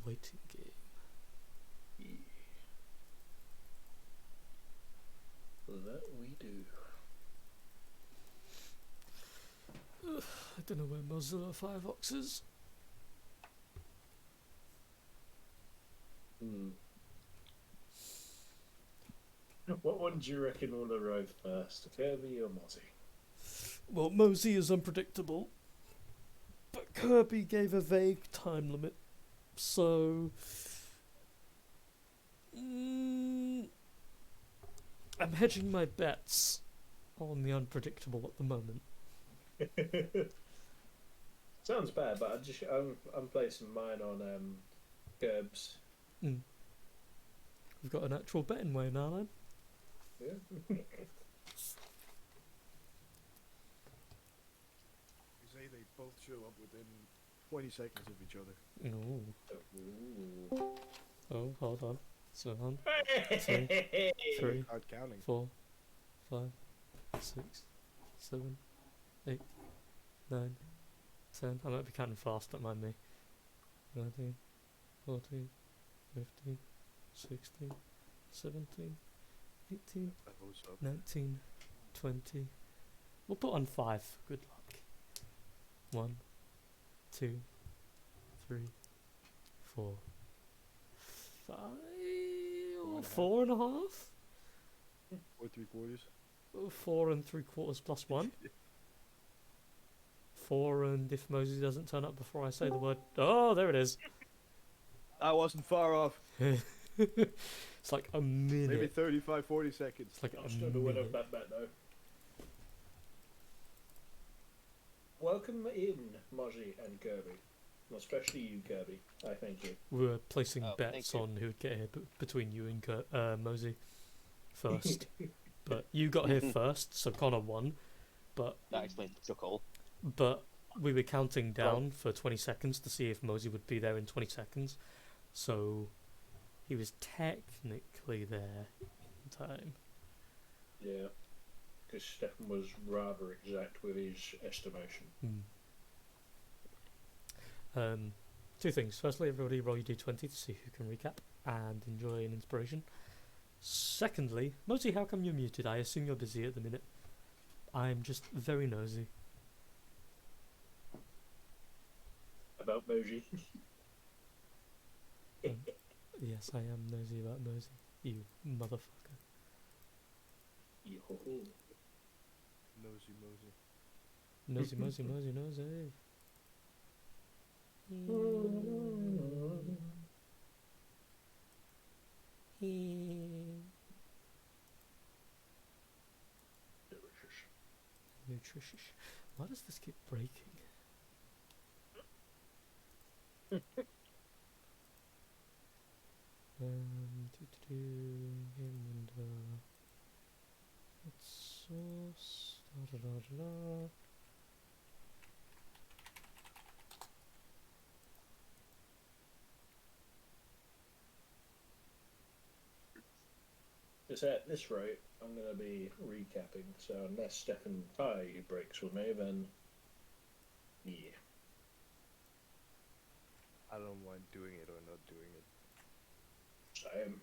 waiting game. That we do. I don't know where Mozilla Firefox is. What one do you reckon will arrive first, Kirby or Mozzie? Well, Mosey is unpredictable, but Kirby gave a vague time limit, so I'm hedging my bets on the unpredictable at the moment. Sounds bad, but I'm placing mine on Gerbs. We've got an actual betting way now, then. Yeah. You say they both show up within 20 seconds of each other. Ooh. Oh, hold on. So on. 2, 3, Hard counting. 4, 5, 6, 7, 8, 9, 10. I might be counting fast, don't mind me. 19, 14, 15, 16, 17, 18, That goes up. 19, 20. We'll put on 5. Good luck. 1, 2, 3, 4, 5, 4.5? 4 3/4. 4 3/4 plus 1. 4, and if Mosey doesn't turn up before I say the word. Oh, there it is. I wasn't far off. It's like a minute. Maybe 35, 40 seconds. It's like I'm a still the winner of minute. that bet, though. Welcome in, Mozzie and Kirby. Especially you, Kirby. I thank you. We were placing Oh, bets thank you. on who would get here between you and Mosey first. But you got here first, so Connor won. But That explains the call. we were counting down for 20 seconds to see if Mosey would be there in 20 seconds. So he was technically there in time. Yeah. Because Stefan was rather exact with his estimation. 2 things. Firstly, everybody roll your d20 to see who can recap and enjoy an inspiration. Secondly, Mosey, how come you're muted? I assume you're busy at the minute. I'm just very nosy. About Mozzie. Yes, I am nosy about Mosey. You motherfucker. Yo-ho-ho. Nosy Mosey. Nosy, Mosey, Mosey, nosy. Delicious. Nutritious. Why does this keep breaking? Game window. It's source. Da, da, da, da, da. Just at this rate, I'm going to be recapping. So unless Stefan tie breaks with me, then yeah. I don't mind doing it or not doing it. Same.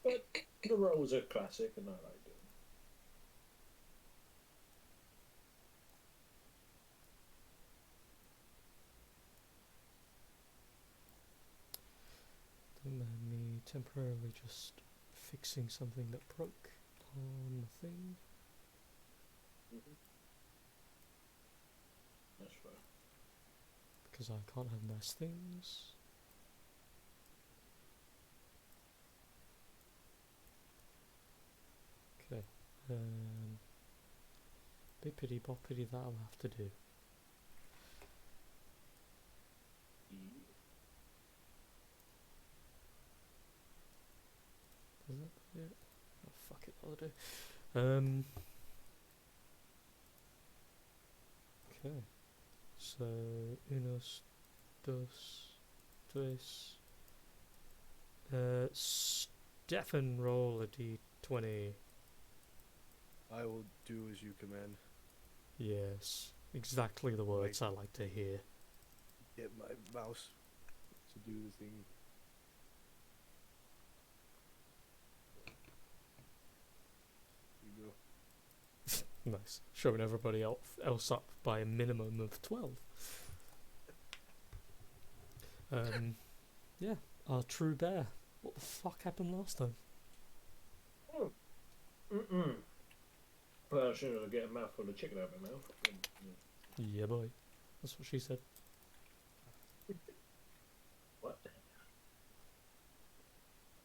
But the roles are classic, and I like doing. Don't mind me temporarily just fixing something that broke on the thing. That's fine. Because I can't have nice things. Okay. Bippity boppity, that'll have to do. Is that it? Oh, fuck it, that'll do. Okay. So, unos, dos, tres. Stefan, roll a d20. I will do as you command. Yes, exactly the words I like to hear. Get my mouse to do the thing. Here you go. Nice. Showing everybody else up by a minimum of 12. Yeah, our true bear. What the fuck happened last time? Well, I should get a mouthful of chicken out of my mouth. Yeah, boy. That's what she said. What?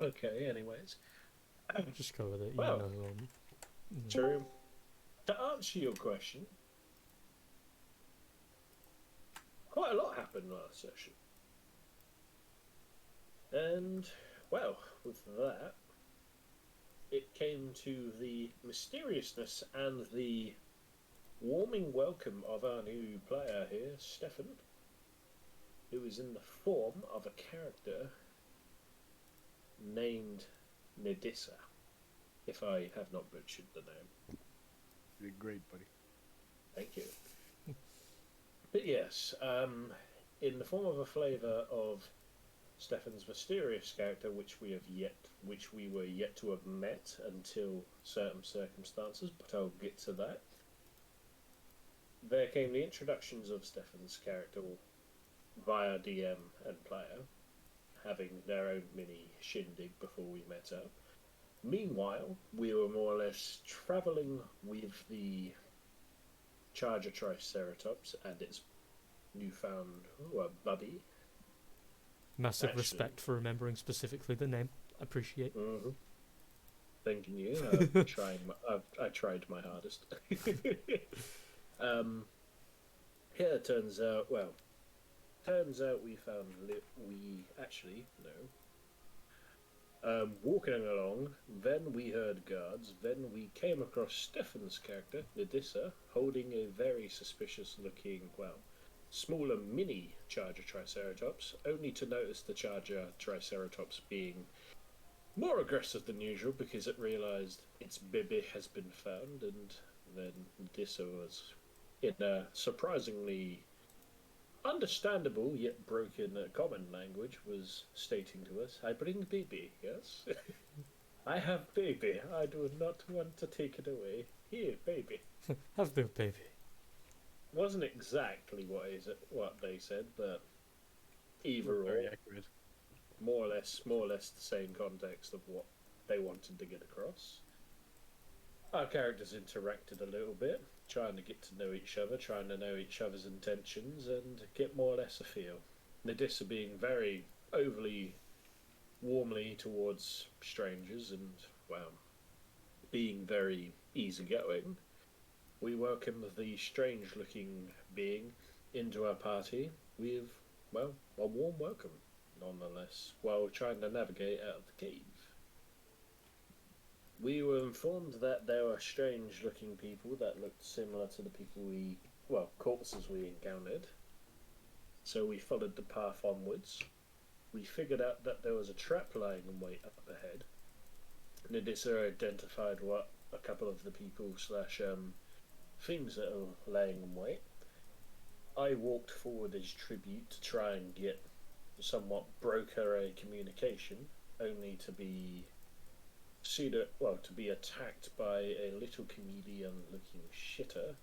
Okay, anyways. Just go with it. Well, True. To answer your question, quite a lot happened last session. And, well, with that, it came to the mysteriousness and the warming welcome of our new player here, Stefan, who is in the form of a character named Nedissa, if I have not butchered the name. You did great, buddy. Thank you. But yes, in the form of a flavour of Stefan's mysterious character, which we were yet to have met until certain circumstances, but I'll get to that. There came the introductions of Stefan's character via DM and player, having their own mini shindig before we met up. Meanwhile, we were more or less travelling with the Charger Triceratops and its newfound bubby. Massive respect for remembering specifically the name. Appreciate. Mm-hmm. Thanking you. I tried my hardest. Yeah, it turns out we found we actually no. Walking along, then we heard guards, then we came across Stefan's character, Nedissa, holding a very suspicious looking, smaller mini Charger Triceratops, only to notice the Charger Triceratops being more aggressive than usual because it realised its baby has been found, and then Nedissa was, in a surprisingly understandable yet broken common language, was stating to us, "I bring baby, yes? I have baby. I do not want to take it away. Here, baby." Have the baby. Wasn't exactly what they said, but either Very or, accurate. more or less the same context of what they wanted to get across. Our characters interacted a little bit, trying to get to know each other, trying to know each other's intentions, and get more or less a feel. Nedissa being very overly warmly towards strangers and, being very easygoing. We welcomed the strange-looking being into our party with, a warm welcome, nonetheless, while trying to navigate out of the cave. We were informed that there were strange-looking people that looked similar to the people corpses we encountered. So we followed the path onwards. We figured out that there was a trap lying in wait up ahead. Nedissa identified what a couple of the people / things that are laying in wait. I walked forward as tribute to try and get somewhat broker a communication, only to be attacked by a little chameleon-looking shitter,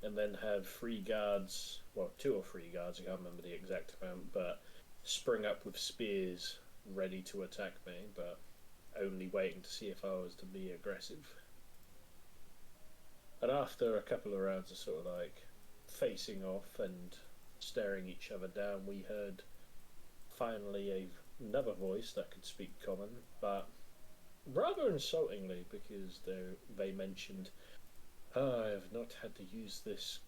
and then have 3 guards, 2 or 3 guards, I can't remember the exact amount, but spring up with spears ready to attack me, but only waiting to see if I was to be aggressive. And after a couple of rounds of sort of facing off and staring each other down, we heard finally another voice that could speak common, but rather insultingly, because they mentioned, "I have not had to use this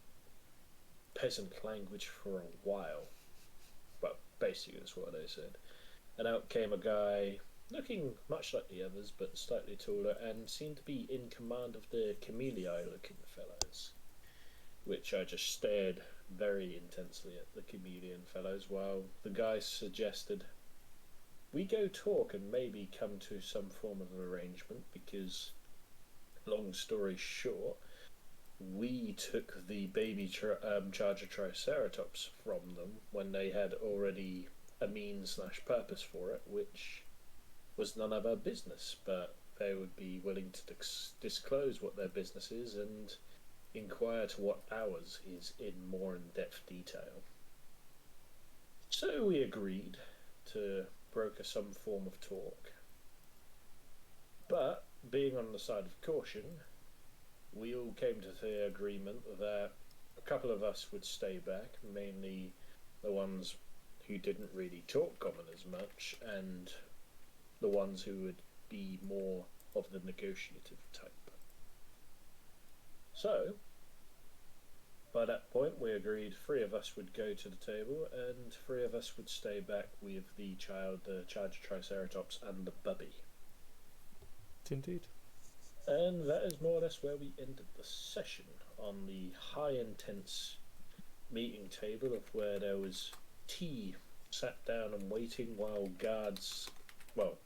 peasant language for a while." Well, basically that's what they said. And out came a guy looking much like the others, but slightly taller, and seemed to be in command of the chameleon-looking fellows, which I just stared very intensely at the chameleon fellows, while the guy suggested we go talk and maybe come to some form of arrangement, because, long story short, we took the baby Charger Triceratops from them when they had already a means/purpose for it, which was none of our business, but they would be willing to disclose what their business is and inquire to what ours is in more in-depth detail. So we agreed to broker some form of talk, but being on the side of caution, we all came to the agreement that a couple of us would stay back, mainly the ones who didn't really talk common as much, and the ones who would be more of the negotiative type. So, by that point, we agreed 3 of us would go to the table, and 3 of us would stay back with the child, the charger triceratops, and the bubby. Indeed. And that is more or less where we ended the session, on the high intense meeting table of where there was tea sat down and waiting while guards, well,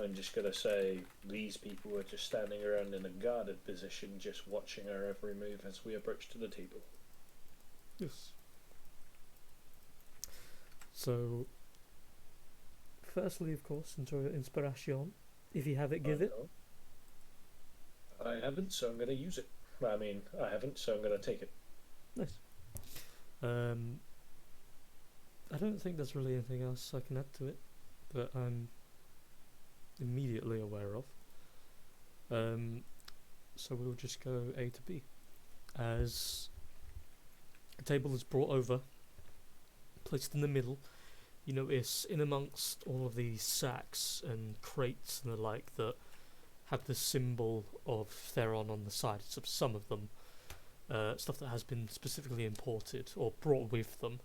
I'm just going to say these people were just standing around in a guarded position, just watching our every move as we approached to the table. Yes. So, firstly, of course, enjoy your inspiration. If you have it, give it. I haven't, so I'm going to use it. I mean, I haven't, so I'm going to take it. Nice. I don't think there's really anything else I can add to it that I'm immediately aware of. So we'll just go A to B. As a table is brought over, placed in the middle, you notice in amongst all of these sacks and crates and the like that have the symbol of Theron on the sides of some of them, stuff that has been specifically imported or brought with them.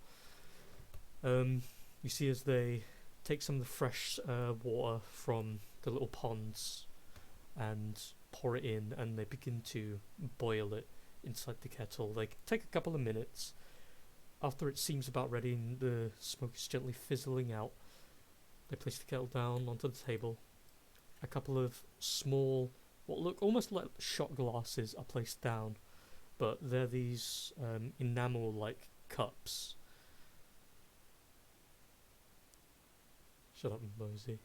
You see as they take some of the fresh water from the little ponds and pour it in, and they begin to boil it inside the kettle. They take a couple of minutes. After it seems about ready and the smoke is gently fizzling out, they place the kettle down onto the table. A couple of small, what look almost like shot glasses are placed down, but they're these enamel-like cups. Shut up, Mosey.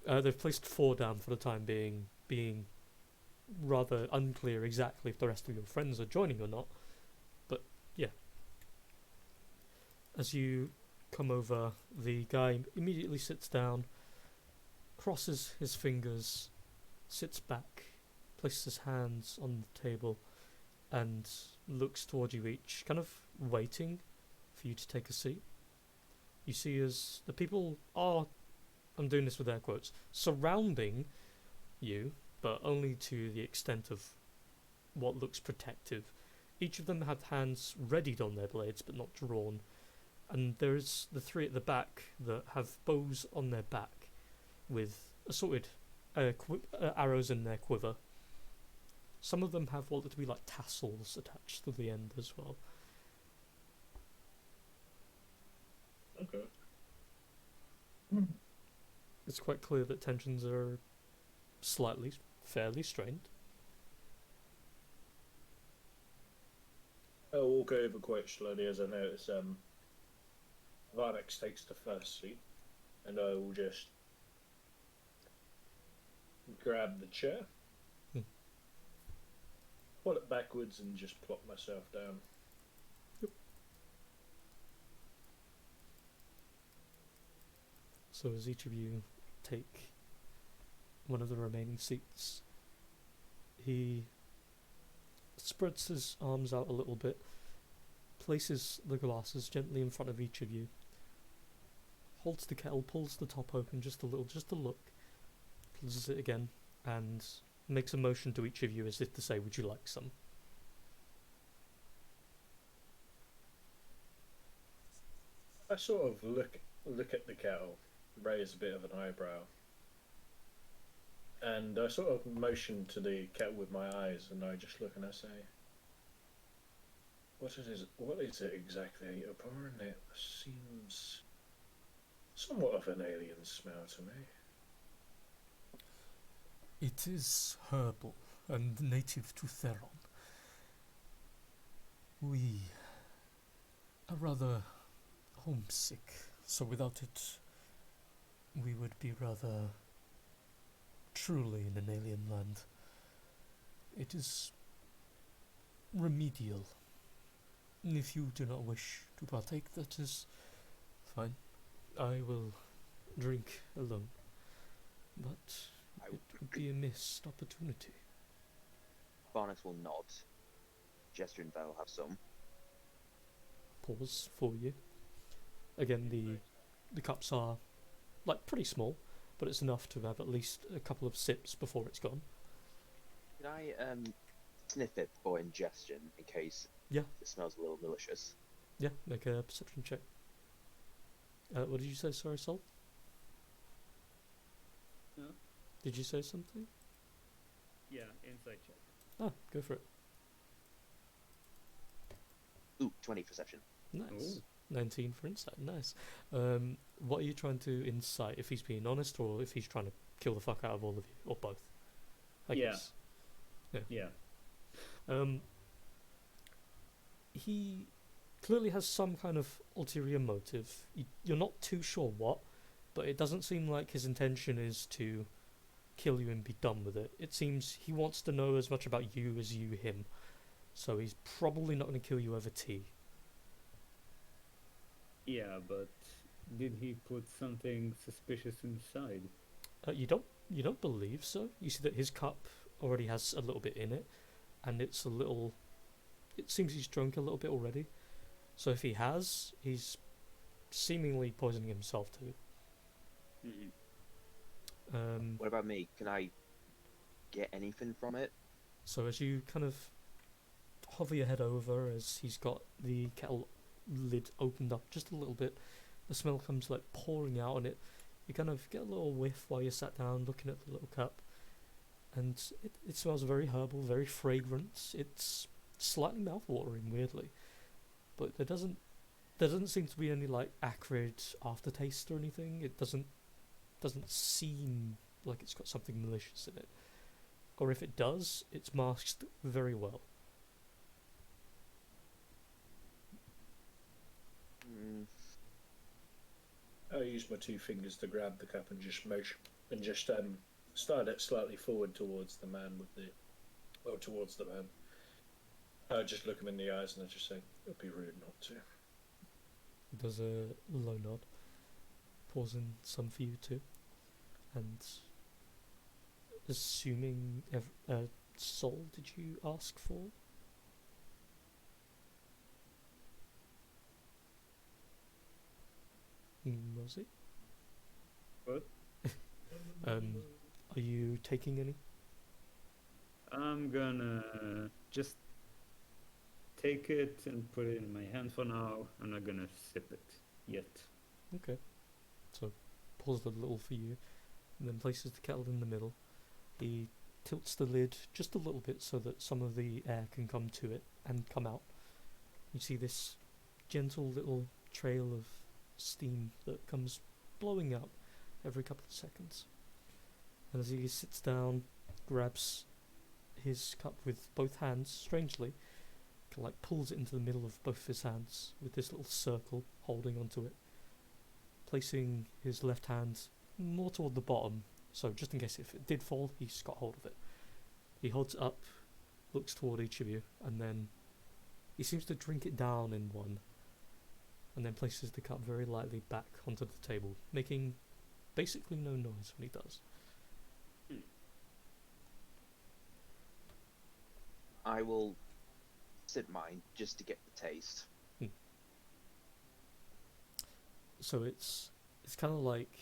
They've placed 4 down for the time being rather unclear exactly if the rest of your friends are joining or not. But yeah. As you come over, the guy immediately sits down, crosses his fingers, sits back, places his hands on the table, and looks toward you each, kind of waiting for you to take a seat. You see as the people are, I'm doing this with air quotes, surrounding you, but only to the extent of what looks protective. Each of them have hands readied on their blades, but not drawn. And there's the 3 at the back that have bows on their back with assorted arrows in their quiver. Some of them have what look to be like tassels attached to the end as well. Okay. It's quite clear that tensions are fairly strained. I'll walk over quite slowly as I notice Vardex takes the first seat, and I will just grab the chair, pull it backwards, and just plop myself down. So as each of you take one of the remaining seats, he spreads his arms out a little bit, places the glasses gently in front of each of you, holds the kettle, pulls the top open just a little, just to look, closes it again, and makes a motion to each of you as if to say, would you like some? I sort of look at the kettle, raise a bit of an eyebrow, and I sort of motion to the kettle with my eyes, and I just look and I say, what is it exactly? Upon it seems somewhat of an alien smell to me. It is herbal. and native to Theron. We are rather homesick, so without it, we would be rather truly in an alien land. It is remedial. If you do not wish to partake, that is fine. I will drink alone. But it would be a missed opportunity. Barnes will nod. Gesture and they'll have some. Pause for you. Again, the cups are like pretty small, but it's enough to have at least a couple of sips before it's gone. Can I sniff it for ingestion in case Yeah. it smells a little malicious? Yeah, make a perception check. What did you say? Sorry, Sol? Huh? Did you say something? Yeah, insight check. Ah, go for it. Ooh, 20 perception. Nice. Ooh. 19 for insight. Nice. What are you trying to insight? If he's being honest, or if he's trying to kill the fuck out of all of you, or both? I Yeah. guess. Yeah. He clearly has some kind of ulterior motive. You're not too sure what, but it doesn't seem like his intention is to kill you and be done with it. It seems he wants to know as much about you as you him. So he's probably not going to kill you over tea. Yeah, but did he put something suspicious inside? You don't believe so. You see that his cup already has a little bit in it, and it's a little. It seems he's drunk a little bit already. So if he has, he's seemingly poisoning himself too. What about me? Can I get anything from it? So as you kind of hover your head over, as he's got the kettle lid opened up just a little bit, the smell comes like pouring out on it. You kind of get a little whiff while you're sat down looking at the little cup, and it smells very herbal, very fragrant. It's slightly mouth-watering, weirdly, but there doesn't seem to be any like acrid aftertaste or anything. It doesn't seem like it's got something malicious in it, or if it does, it's masked very well. I use my two fingers to grab the cup and just measure and just slide it slightly forward towards the man towards the man. I just look him in the eyes and I just say, "It'd be rude not to." He does a low nod, pausing some for you too, and assuming Soul, did you ask for? Was it? What? Are you taking any? I'm gonna just take it and put it in my hand for now. I'm not gonna sip it yet. Okay. So, pulls the little for you, and then places the kettle in the middle. He tilts the lid just a little bit so that some of the air can come to it and come out. You see this gentle little trail of steam that comes blowing out every couple of seconds. And as he sits down, grabs his cup with both hands, strangely, like pulls it into the middle of both of his hands with this little circle holding onto it, placing his left hand more toward the bottom, so just in case if it did fall, he's got hold of it. He holds it up, looks toward each of you, and then he seems to drink it down in one, and then places the cup very lightly back onto the table, making basically no noise when he does. I will sip mine just to get the taste. So it's kind of like,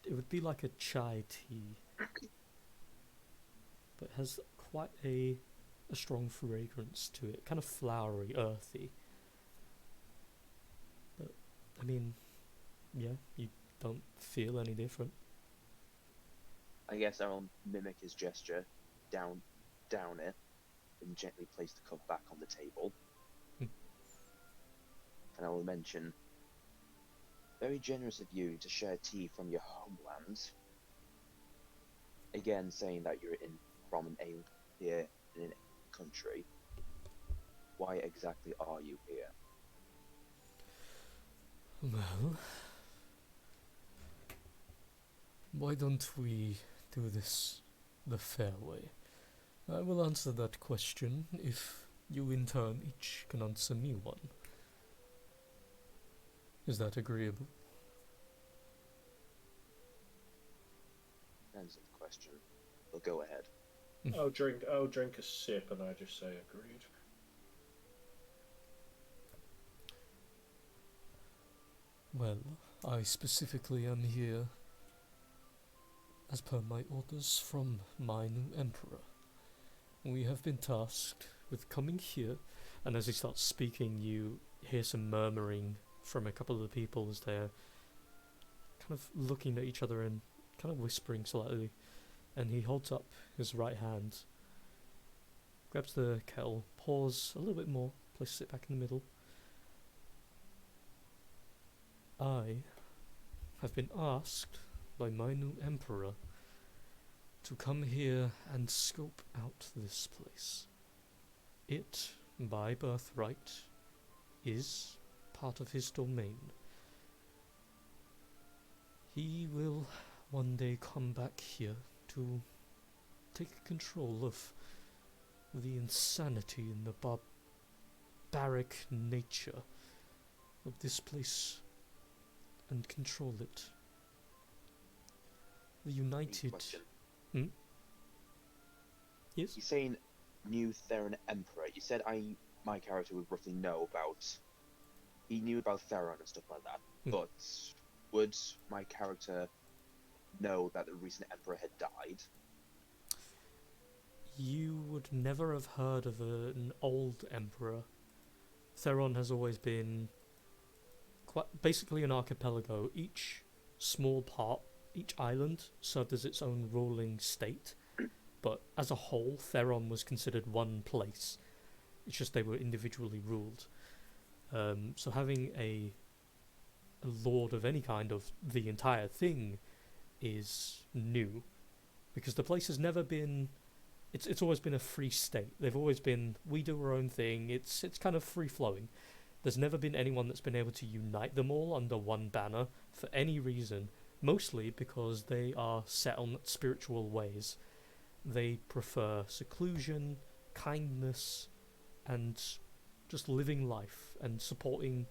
it would be like a chai tea, but it has quite a strong fragrance to it, kind of flowery, earthy. But I mean, yeah, you don't feel any different. I guess I'll mimic his gesture, down it, and gently place the cup back on the table. And I will mention, very generous of you to share tea from your homeland. Again, saying that you're from an here in a country, why exactly are you here? Well, why don't we do this the fair way? I will answer that question if you in turn each can answer me one. Is that agreeable? Answer the question. Well, go ahead. I'll drink a sip, and I just say agreed. Well, I specifically am here as per my orders from my new emperor. We have been tasked with coming here, and as he starts speaking, you hear some murmuring from a couple of the people as they're kind of looking at each other and kind of whispering slightly. And he holds up his right hand, grabs the kettle, pours a little bit more, places it back in the middle. I have been asked by my new emperor to come here and scope out this place. It, by birthright, is part of his domain. He will one day come back here to take control of the insanity and the barbaric nature of this place and control it. The United... Question. Yes? You're saying new Theron Emperor. You said my character would roughly know about... He knew about Theron and stuff like that, but would my character know that the recent Emperor had died? You would never have heard of an old emperor. Theron has always been basically an archipelago. Each small part, each island served as its own ruling state, but as a whole, Theron was considered one place. It's just they were individually ruled. So having a lord of any kind of the entire thing is new, because the place has never been... It's always been a free state. They've always been, we do our own thing. It's kind of free-flowing. There's never been anyone that's been able to unite them all under one banner for any reason, mostly because they are set on spiritual ways. They prefer seclusion, kindness, and just living life and supporting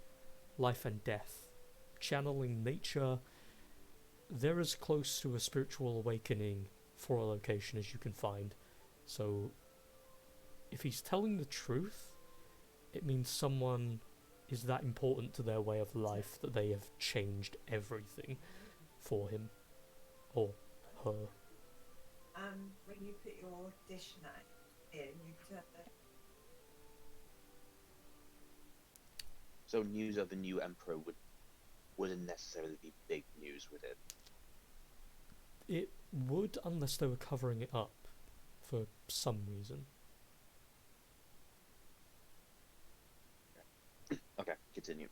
life and death, channeling nature. They're as close to a spiritual awakening for a location as you can find. So if he's telling the truth, it means someone is that important to their way of life that they have changed everything for him or her. When you put your dish knife in, you turn it. So news of the new Emperor wouldn't necessarily be big news, would it? It would, unless they were covering it up for some reason. Okay, continue.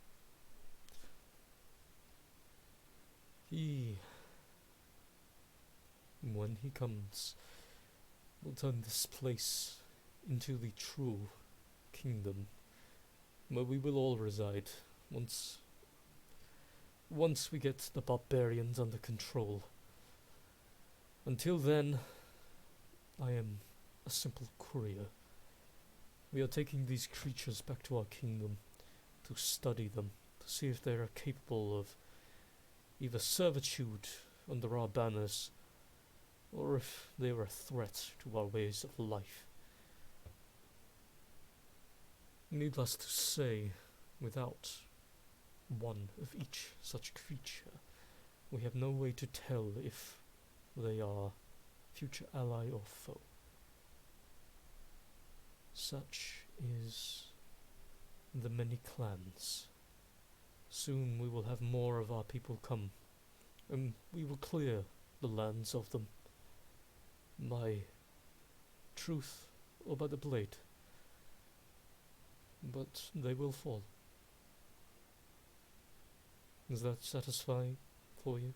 When he comes, will turn this place into the true kingdom, where we will all reside once we get the barbarians under control. Until then, I am a simple courier. We are taking these creatures back to our kingdom to study them, to see if they are capable of either servitude under our banners, or if they are a threat to our ways of life. Needless to say, without one of each such creature, we have no way to tell if they are future ally or foe. Such is the many clans. Soon we will have more of our people come, and we will clear the lands of them by truth or by the blade. But they will fall. Is that satisfying for you?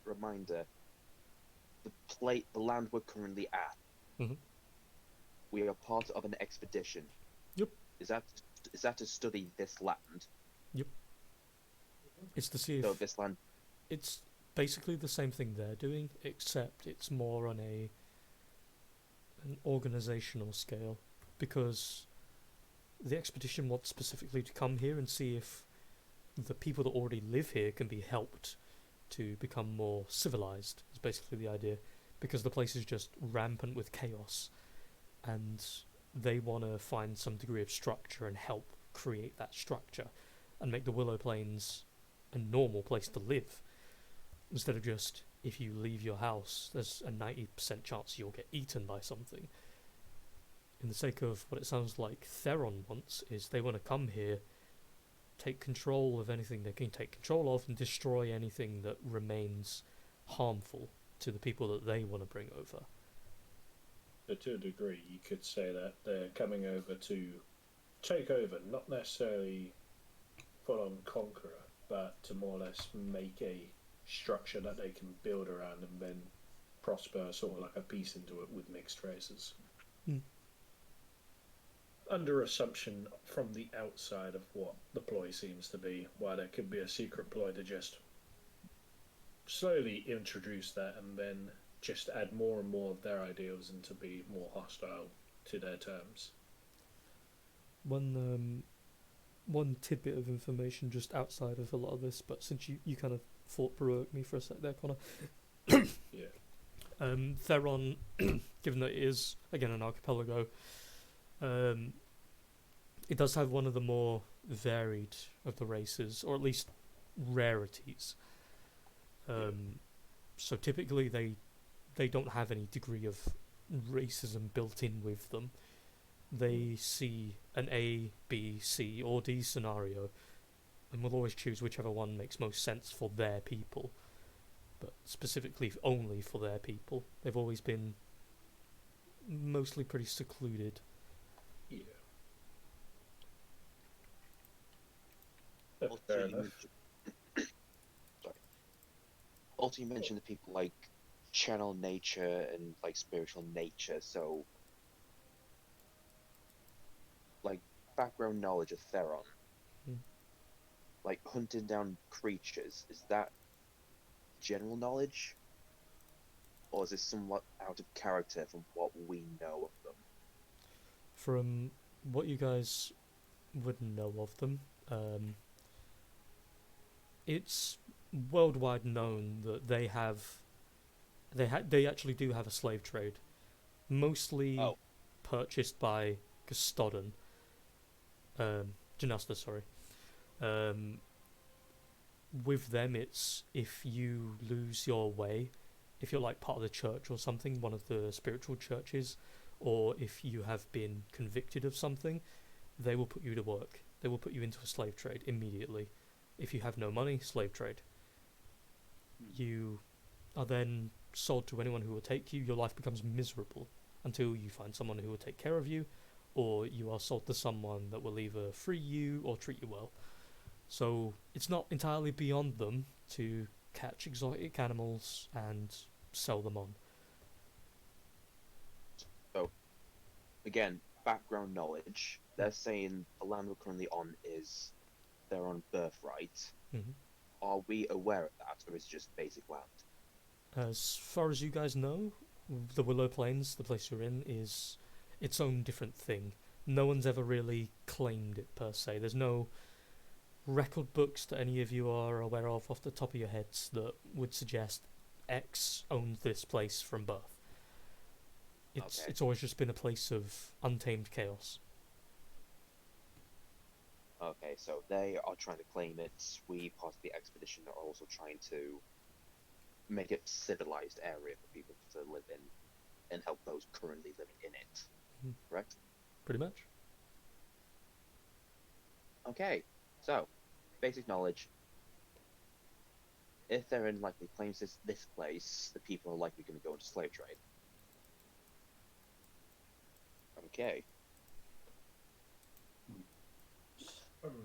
reminder: the land we're currently at. Mhm. We are part of an expedition. Yep. Is that to study this land? It's to see So if this land. it's basically the same thing they're doing, except it's more on an organizational scale, because the expedition wants specifically to come here and see if the people that already live here can be helped to become more civilized, is basically the idea, because the place is just rampant with chaos, and they want to find some degree of structure and help create that structure and make the Willow Plains a normal place to live, instead of just, if you leave your house, there's a 90% chance you'll get eaten by something. In the sake of what it sounds like Theron wants, is they want to come here, take control of anything they can take control of, and destroy anything that remains harmful to the people that they want to bring over. So to a degree, you could say that they're coming over to take over, not necessarily full-on conqueror, but to more or less make a structure that they can build around and then prosper, sort of like a piece into it with mixed races. Mm. Under assumption from the outside of what the ploy seems to be, why there could be a secret ploy to just slowly introduce that and then just add more and more of their ideals and to be more hostile to their terms. One tidbit of information just outside of a lot of this, but since you kind of thought-provoked me for a sec there, Connor. Yeah. Theron, given that it is, again, an archipelago, it does have one of the more varied of the races, or at least rarities. So typically they don't have any degree of racism built in with them. They see an A, B, C, or D scenario, and will always choose whichever one makes most sense for their people, but specifically only for their people. They've always been mostly pretty secluded. Yeah. Also, Fair you enough. sorry. Also, you mentioned the people like channel nature and like spiritual nature. So, like background knowledge of Theron, like hunting down creatures, is that general knowledge, or is this somewhat out of character from what we know of them? From what you guys would know of them, it's worldwide known that they actually do have a slave trade, mostly purchased by Gustodon, Janasta, sorry. With them, it's if you lose your way, if you're like part of the church or something, one of the spiritual churches, or if you have been convicted of something, they will put you to work. They will put you into a slave trade immediately. If you have no money, slave trade. You are then sold to anyone who will take you. Your life becomes miserable until you find someone who will take care of you, or you are sold to someone that will either free you or treat you well. So it's not entirely beyond them to catch exotic animals and sell them on. So, again, background knowledge. They're saying the land we're currently on is their own birthright. Mm-hmm. Are we aware of that, or is it just basic land? As far as you guys know, the Willow Plains, the place you're in, is its own different thing. No one's ever really claimed it per se. There's no record books that any of you are aware of off the top of your heads that would suggest X owns this place from birth. It's always just been a place of untamed chaos. Okay, so they are trying to claim it. We, part of the expedition, are also trying to make it a civilized area for people to live in and help those currently living in it. Mhm. Correct? Pretty much. Okay, so, basic knowledge. If Theron likely claims this place, the people are likely going to go into slave trade. Okay.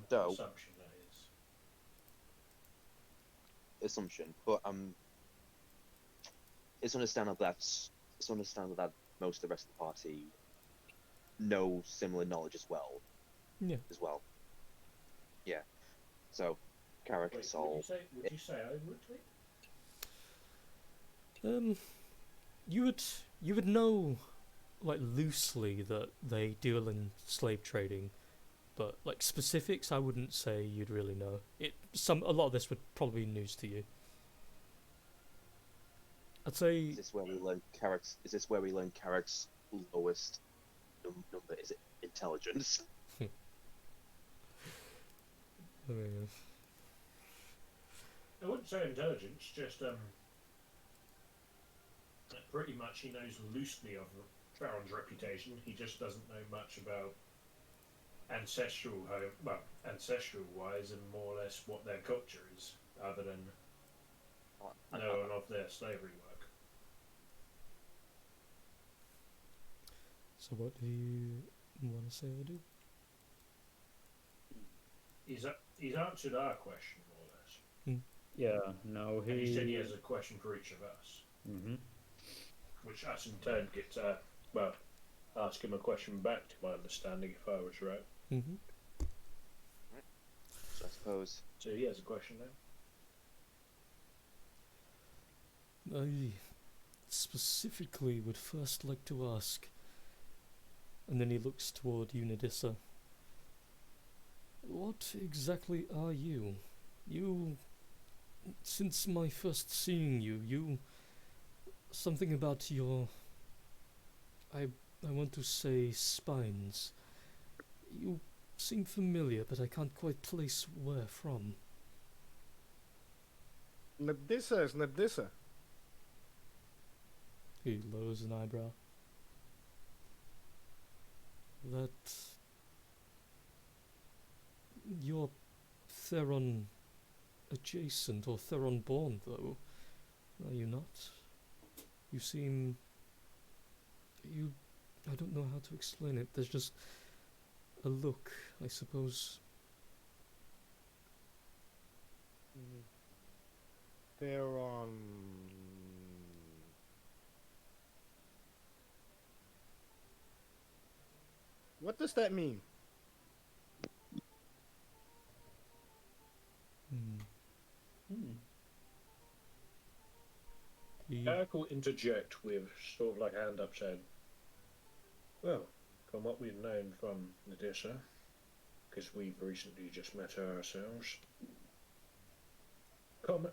So- Assumption, that is. Assumption, but it's understandable that most of the rest of the party know similar knowledge as well. Yeah. Yeah. So, Carrick Wait, Sol. would you say I would be? You would know, like, loosely that they deal in slave trading, but like specifics, I wouldn't say you'd really know. A lot of this would probably be news to you. I'd say. Is this where we learn Carrick's? Is this where we learn Carrick's lowest number? Is it intelligence? I wouldn't say intelligence, just pretty much he knows loosely of Farron's reputation. He just doesn't know much about ancestral wise, and more or less what their culture is, other than knowing of their slavery work. So what do you want to say or do? He's answered our question more or less. Yeah, no, And he said he has a question for each of us, which us in turn get to, ask him a question back, to my understanding, if I was right. So I suppose. So he has a question now. I specifically would first like to ask, and then he looks toward Unidissa. What exactly are you? Since my first seeing you, something about your, I want to say spines. You seem familiar, but I can't quite place where from. Nadissa is Nadissa. He lowers an eyebrow. That... You're Theron adjacent, or Theron born, though, are you not? You seem... I don't know how to explain it. There's just a look, I suppose. They're on. What does that mean? Eric will interject with sort of like a hand up saying, well, from what we've known from Nadissa, because we've recently just met her ourselves,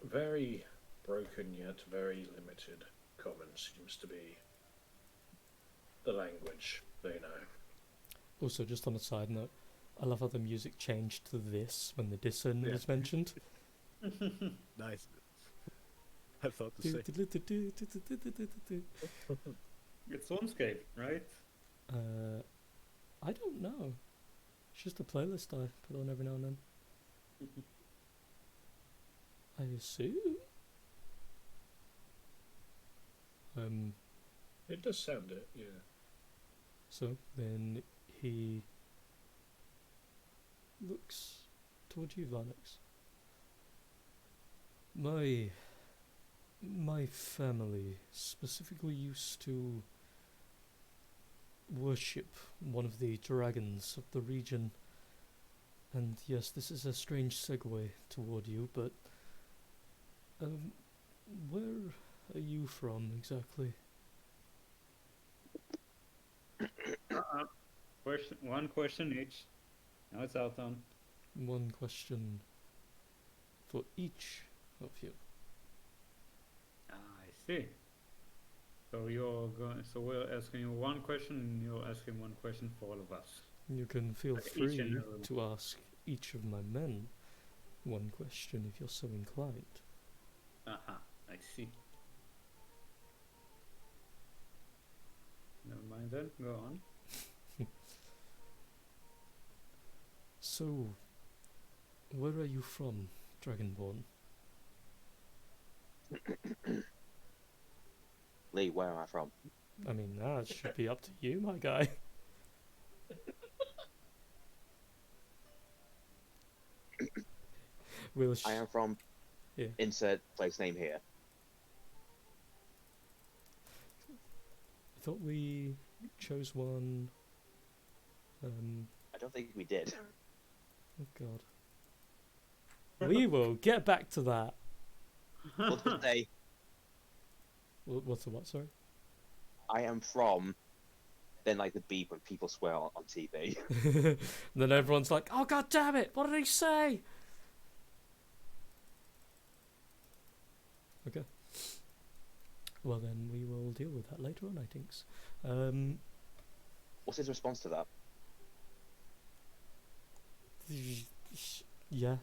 very broken yet very limited common seems to be the language they know. Also, just on a side note, I love how the music changed to this when the dissonant is mentioned. Nice. I thought the same. It's Soundscape, right? I don't know. It's just a playlist I put on every now and then. I assume. It does sound it, yeah. So then he looks toward you, Varnex. My family specifically used to worship one of the dragons of the region. And yes, this is a strange segue toward you, but where are you from exactly? One question each. Now it's out on. One question for each of you. I see. So we're asking you one question, and you're asking one question for all of us. You can feel Like each free and every to ask each of my men one question if you're so inclined. Aha, I see. Never mind then, go on. So, where are you from, Dragonborn? Lee, where am I from? I mean, that should be up to you, my guy. I am from. Yeah. Insert place name here. I thought we chose one. I don't think we did. Oh God. We will get back to that. We'll just say What's the what? Sorry. I am from. Then like the beep when people swear on TV. And then everyone's like, "Oh God damn it! What did he say?" Okay. Well then, we will deal with that later on, I think. What's his response to that? Yeah.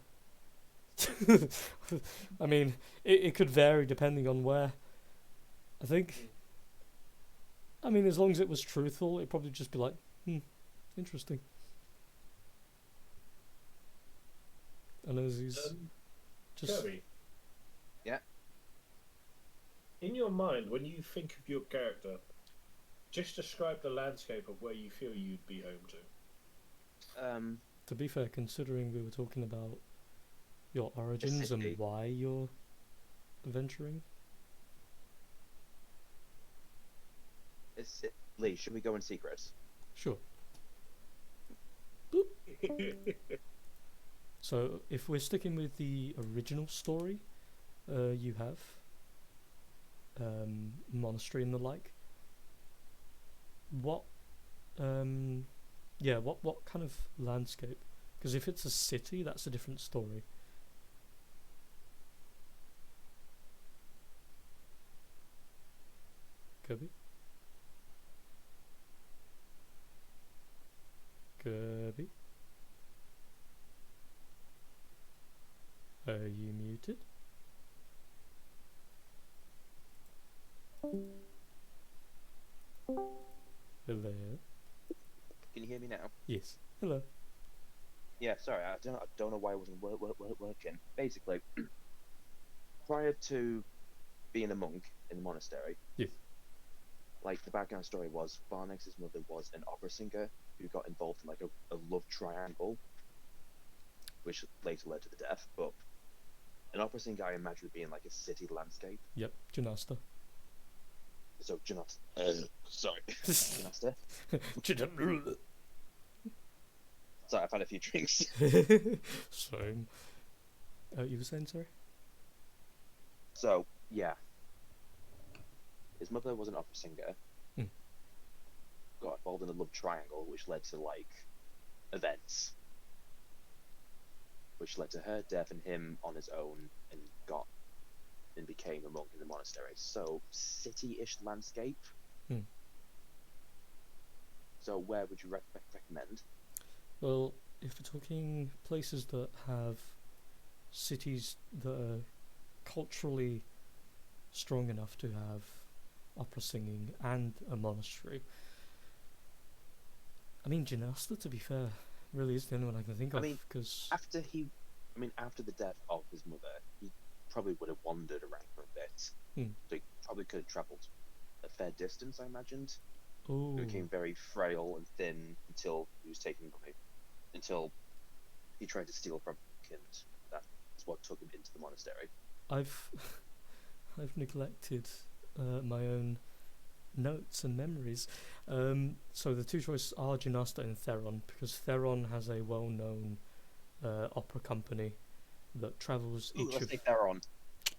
I mean, it could vary depending on where. I think. I mean, as long as it was truthful, it'd probably just be like, interesting. And as he's just. Kirby. Yeah. In your mind, when you think of your character, just describe the landscape of where you feel you'd be home to. To be fair, considering we were talking about your origins and city. why you're venturing. Lee, should we go in secret? Sure. So, if we're sticking with the original story, you have monastery and the like. What what kind of landscape? Because if it's a city, that's a different story. Kirby? Kirby? Are you muted? Hello? Can you hear me now? Yes. Hello. Yeah, sorry, I don't know why it wasn't working. Basically, prior to being a monk in the monastery, Yes. like the background story was Barnex's mother was an opera singer who got involved in like a love triangle, which later led to the death. But an opera singer, I imagine, would be in like a city landscape. Yep. Janasta. So sorry, Janasta. Sorry, I've had a few drinks. Same. You were saying, sorry? So yeah, his mother was an opera singer. Got involved in a love triangle, which led to like events, which led to her death and him on his own, and became a monk in the monastery. So city-ish landscape. So where would you recommend? Well, if we're talking places that have cities that are culturally strong enough to have opera singing and a monastery, I mean, Janasta, to be fair, really is the only one I can think of. Because after the death of his mother, he probably would have wandered around for a bit. So he probably could have travelled a fair distance, I imagined. He became very frail and thin until he was taken by, until he tried to steal from him, and that's what took him into the monastery. I've neglected my own notes and memories. So the two choices are Janasta and Theron, because Theron has a well-known opera company that travels each Let's of... take Theron.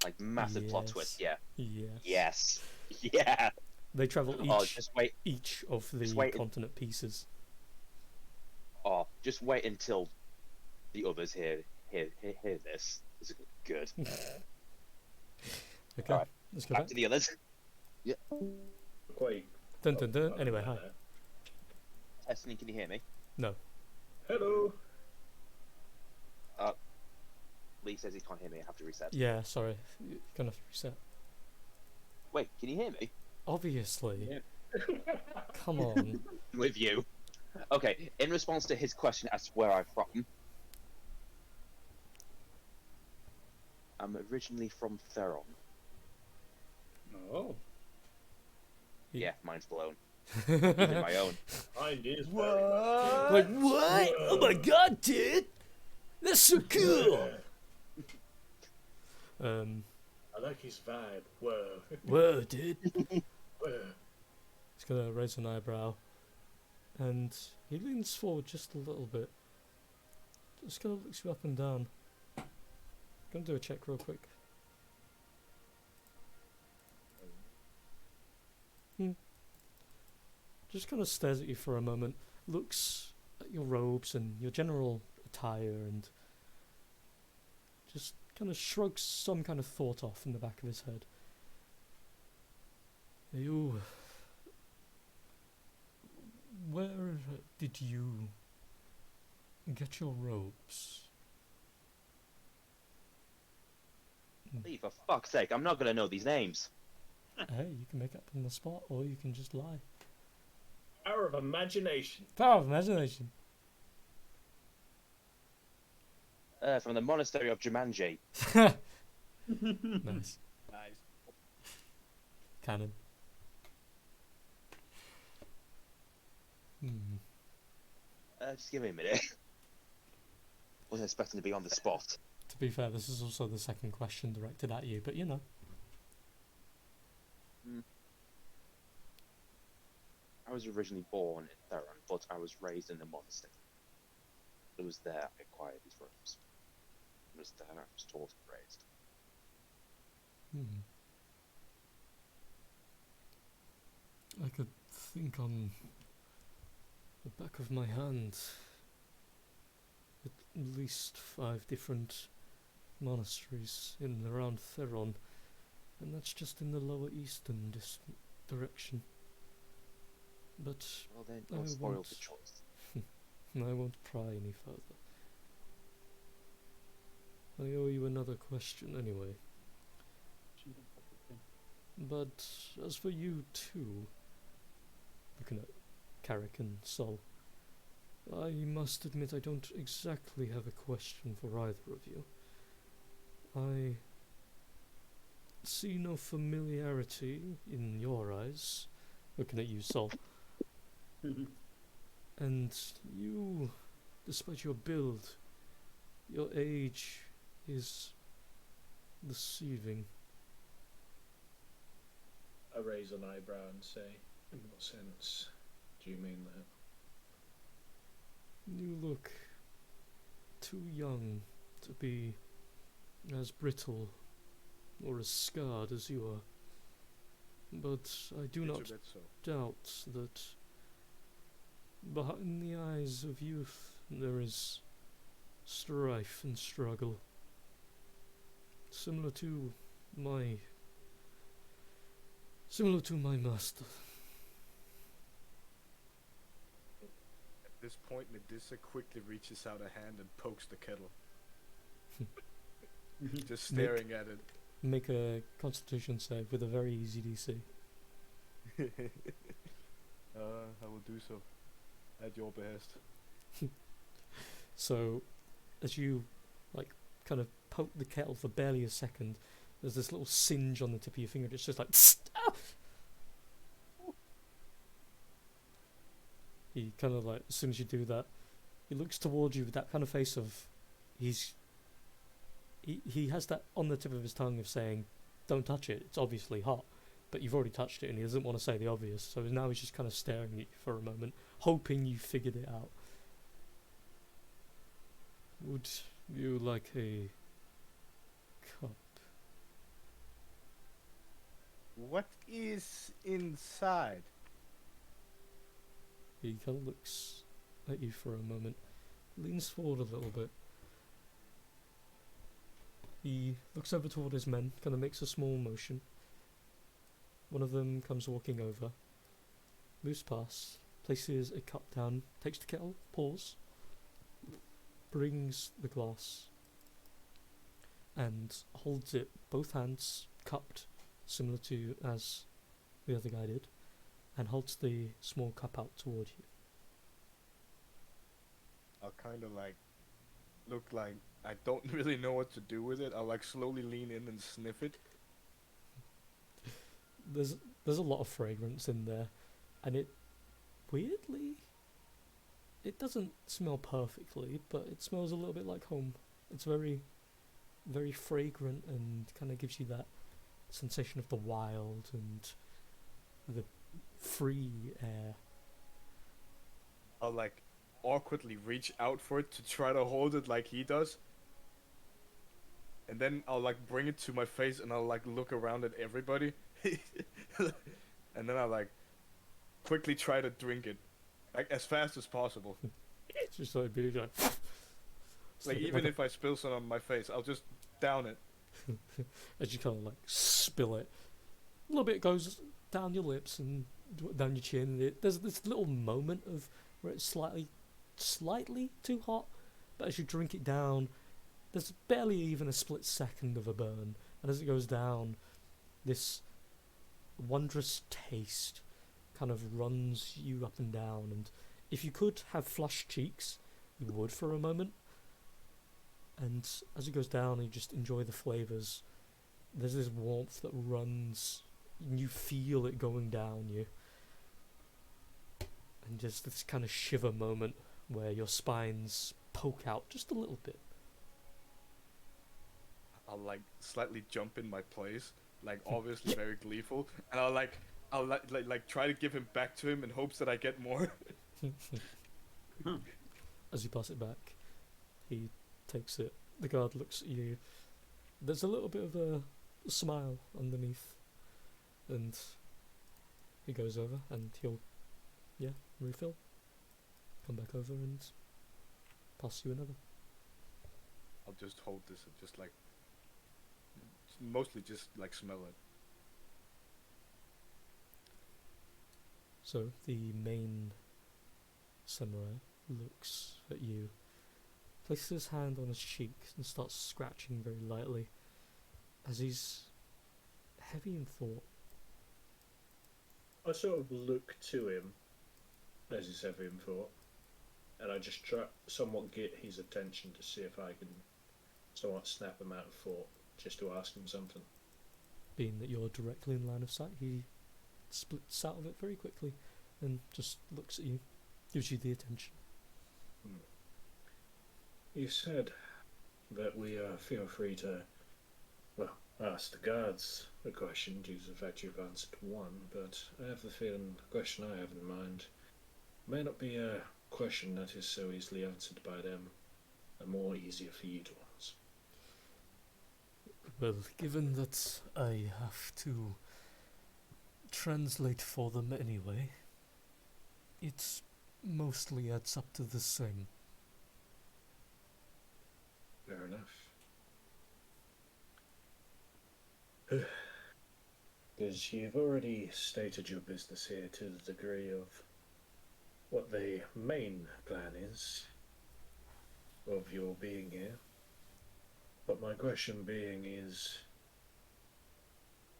Like, massive plot twist, yeah. Yes. Yeah! They travel Just wait. each of the continent pieces. Just wait until the others hear this. This is good. Okay, Alright, let's go back back. to the others. Yeah. Wait. Dun dun dun. Anyway, hi. Destiny, can you hear me? No. Hello. Lee says he can't hear me. I have to reset. Yeah, sorry. You're gonna have to reset. Wait, can you hear me? Obviously. Yeah. Come on. With you. Okay, in response to his question as to where I'm from, I'm originally from Theron. Oh. Yeah, mine's blown. Even my own. Mine is Like, what? Whoa. Oh my god, dude! That's so cool! I like his vibe. Whoa. Whoa, dude. Whoa. It's gonna raise an eyebrow, and he leans forward just a little bit. Just kind of looks you up and down. Gonna do a check real quick. Just kind of stares at you for a moment, looks at your robes and your general attire, and just kind of shrugs some kind of thought off in the back of his head. You... Where did you get your robes? Lee, for fuck's sake, I'm not gonna know these names. Hey, you can make it up on the spot, or you can just lie. Power of imagination. Power of imagination. From the monastery of Jumanji. Nice. Nice. Canon. Just give me a minute. Wasn't expecting to be on the spot. To be fair, this is also the second question directed at you, but you know. I was originally born in Theron, but I was raised in the monastery. It was there I acquired these robes. It was there I was taught and raised. I could think on the back of my hand at least 5 different monasteries in and around Theron, and that's just in the lower eastern direction. But Well then, I don't spoil won't- the choice. I won't pry any further. I owe you another question anyway. But as for you two, looking at Carrick and Sol, I must admit I don't exactly have a question for either of you. I see no familiarity in your eyes, looking at you, Sol. And you, despite your build, your age is deceiving. I raise an eyebrow and say, in what sense do you mean that? You look too young to be as brittle or as scarred as you are. But I do It's not a bit so. doubt that behind the eyes of youth there is strife and struggle. Similar to my master. At this point, Medusa quickly reaches out a hand and pokes the kettle. Just staring at it. Make a constitution save with a very easy DC. I will do so. At your behest. So, as you, like, kind of poke the kettle for barely a second, there's this little singe on the tip of your finger. It's just like, ah! He kind of like, as soon as you do that, he looks towards you with that kind of face of, he has that on the tip of his tongue of saying, don't touch it, it's obviously hot. But you've already touched it and he doesn't want to say the obvious, so now he's just kind of staring at you for a moment, hoping you figured it out. Would you like a cup? What is inside? He kind of looks at you for a moment, leans forward a little bit. He looks over toward his men, kind of makes a small motion. One of them comes walking over, moves past, places a cup down, takes the kettle, pours, brings the glass, and holds it, both hands cupped, similar to as the other guy did, and holds the small cup out toward you. I'll kind of like look like I don't really know what to do with it. I'll like slowly lean in and sniff it. There's a lot of fragrance in there, and it weirdly, it doesn't smell perfectly, but it smells a little bit like home. It's very, very fragrant and kind of gives you that sensation of the wild and the free air. I'll like awkwardly reach out for it to try to hold it like he does. And then I'll like bring it to my face and I'll like look around at everybody. And then I'll like quickly try to drink it. Like as fast as possible. It's just like being like, Like even if I spill some on my face, I'll just down it. as you kind of like spill it, a little bit goes down your lips and down your chin, and there's this little moment of where it's slightly too hot, but as you drink it down, there's barely even a split second of a burn, and as it goes down, this wondrous taste kind of runs you up and down, and if you could have flushed cheeks, you would for a moment. And as it goes down, you just enjoy the flavours. There's this warmth that runs, and you feel it going down you. And just this kind of shiver moment where your spines poke out just a little bit. I'll like slightly jump in my place, like obviously very gleeful, and I'll try to give him back to him in hopes that I get more. As you pass it back, he takes it. The guard looks at you. There's a little bit of a smile underneath, and he goes over and he'll, refill. Come back over and pass you another. I'll just hold this and just like, mostly just like smell it. So the main samurai looks at you, places his hand on his cheek and starts scratching very lightly as he's heavy in thought. I sort of look to him as he's heavy in thought, and I just try somewhat get his attention to see if I can somewhat snap him out of thought, just to ask him something. Being that you're directly in line of sight, he splits out of it very quickly and just looks at you, gives you the attention. You said that we feel free to, ask the guards a question due to the fact you've answered one, but I have the feeling the question I have in mind may not be a question that is so easily answered by them, and more easier for you to answer. Well, given that I have to translate for them anyway, it mostly adds up to the same. Fair enough. Because you've already stated your business here to the degree of what the main plan is of your being here. But my question being is,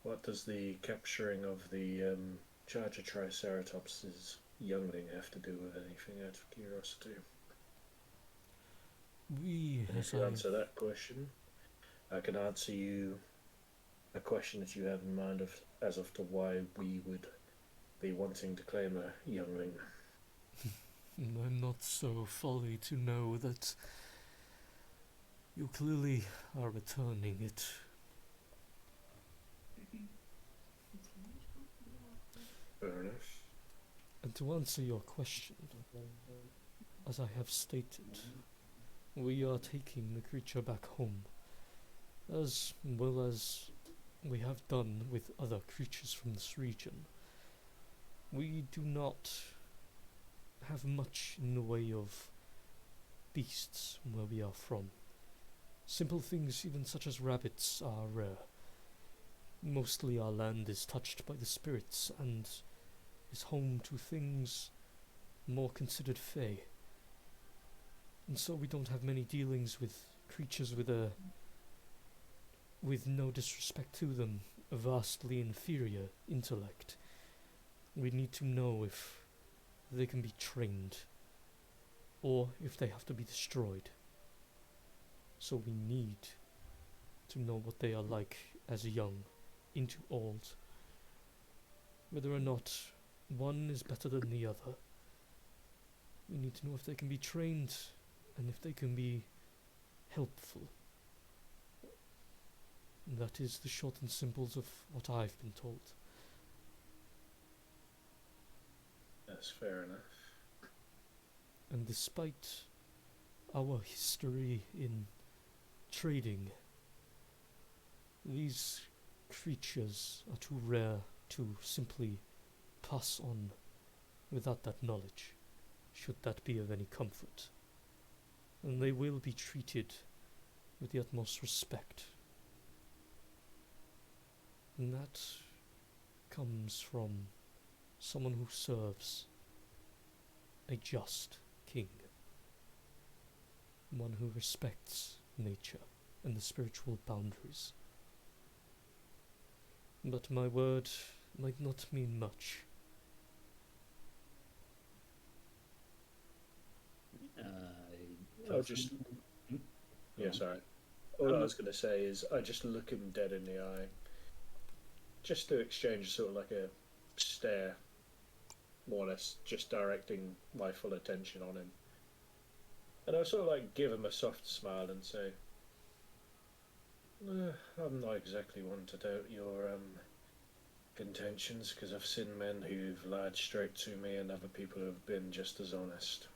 what does the capturing of the charger Triceratops' youngling have to do with anything, out of curiosity? If you answer that question, I can answer you a question that you have in mind as to why we would be wanting to claim a youngling. I'm not so folly to know that you clearly are returning it. Fair enough. And to answer your question, as I have stated, we are taking the creature back home, as well as we have done with other creatures from this region. We do not have much in the way of beasts where we are from. Simple things even such as rabbits are rare. Mostly our land is touched by the spirits and is home to things more considered fey. And so we don't have many dealings with creatures with no disrespect to them, a vastly inferior intellect. We need to know if they can be trained, or if they have to be destroyed. So we need to know what they are like as young into old. Whether or not one is better than the other. We need to know if they can be trained, and if they can be helpful. That is the short and simples of what I've been told. That's fair enough. And despite our history in trading, these creatures are too rare to simply pass on without that knowledge, should that be of any comfort. And they will be treated with the utmost respect. And that comes from someone who serves a just king. One who respects nature and the spiritual boundaries. But my word might not mean much. I'll just. Yeah, sorry. All I was going to say is I just look him dead in the eye. Just to exchange sort of like a stare, more or less, just directing my full attention on him. And I sort of like give him a soft smile and say, I'm not exactly one to doubt your contentions, because I've seen men who've lied straight to me and other people who have been just as honest.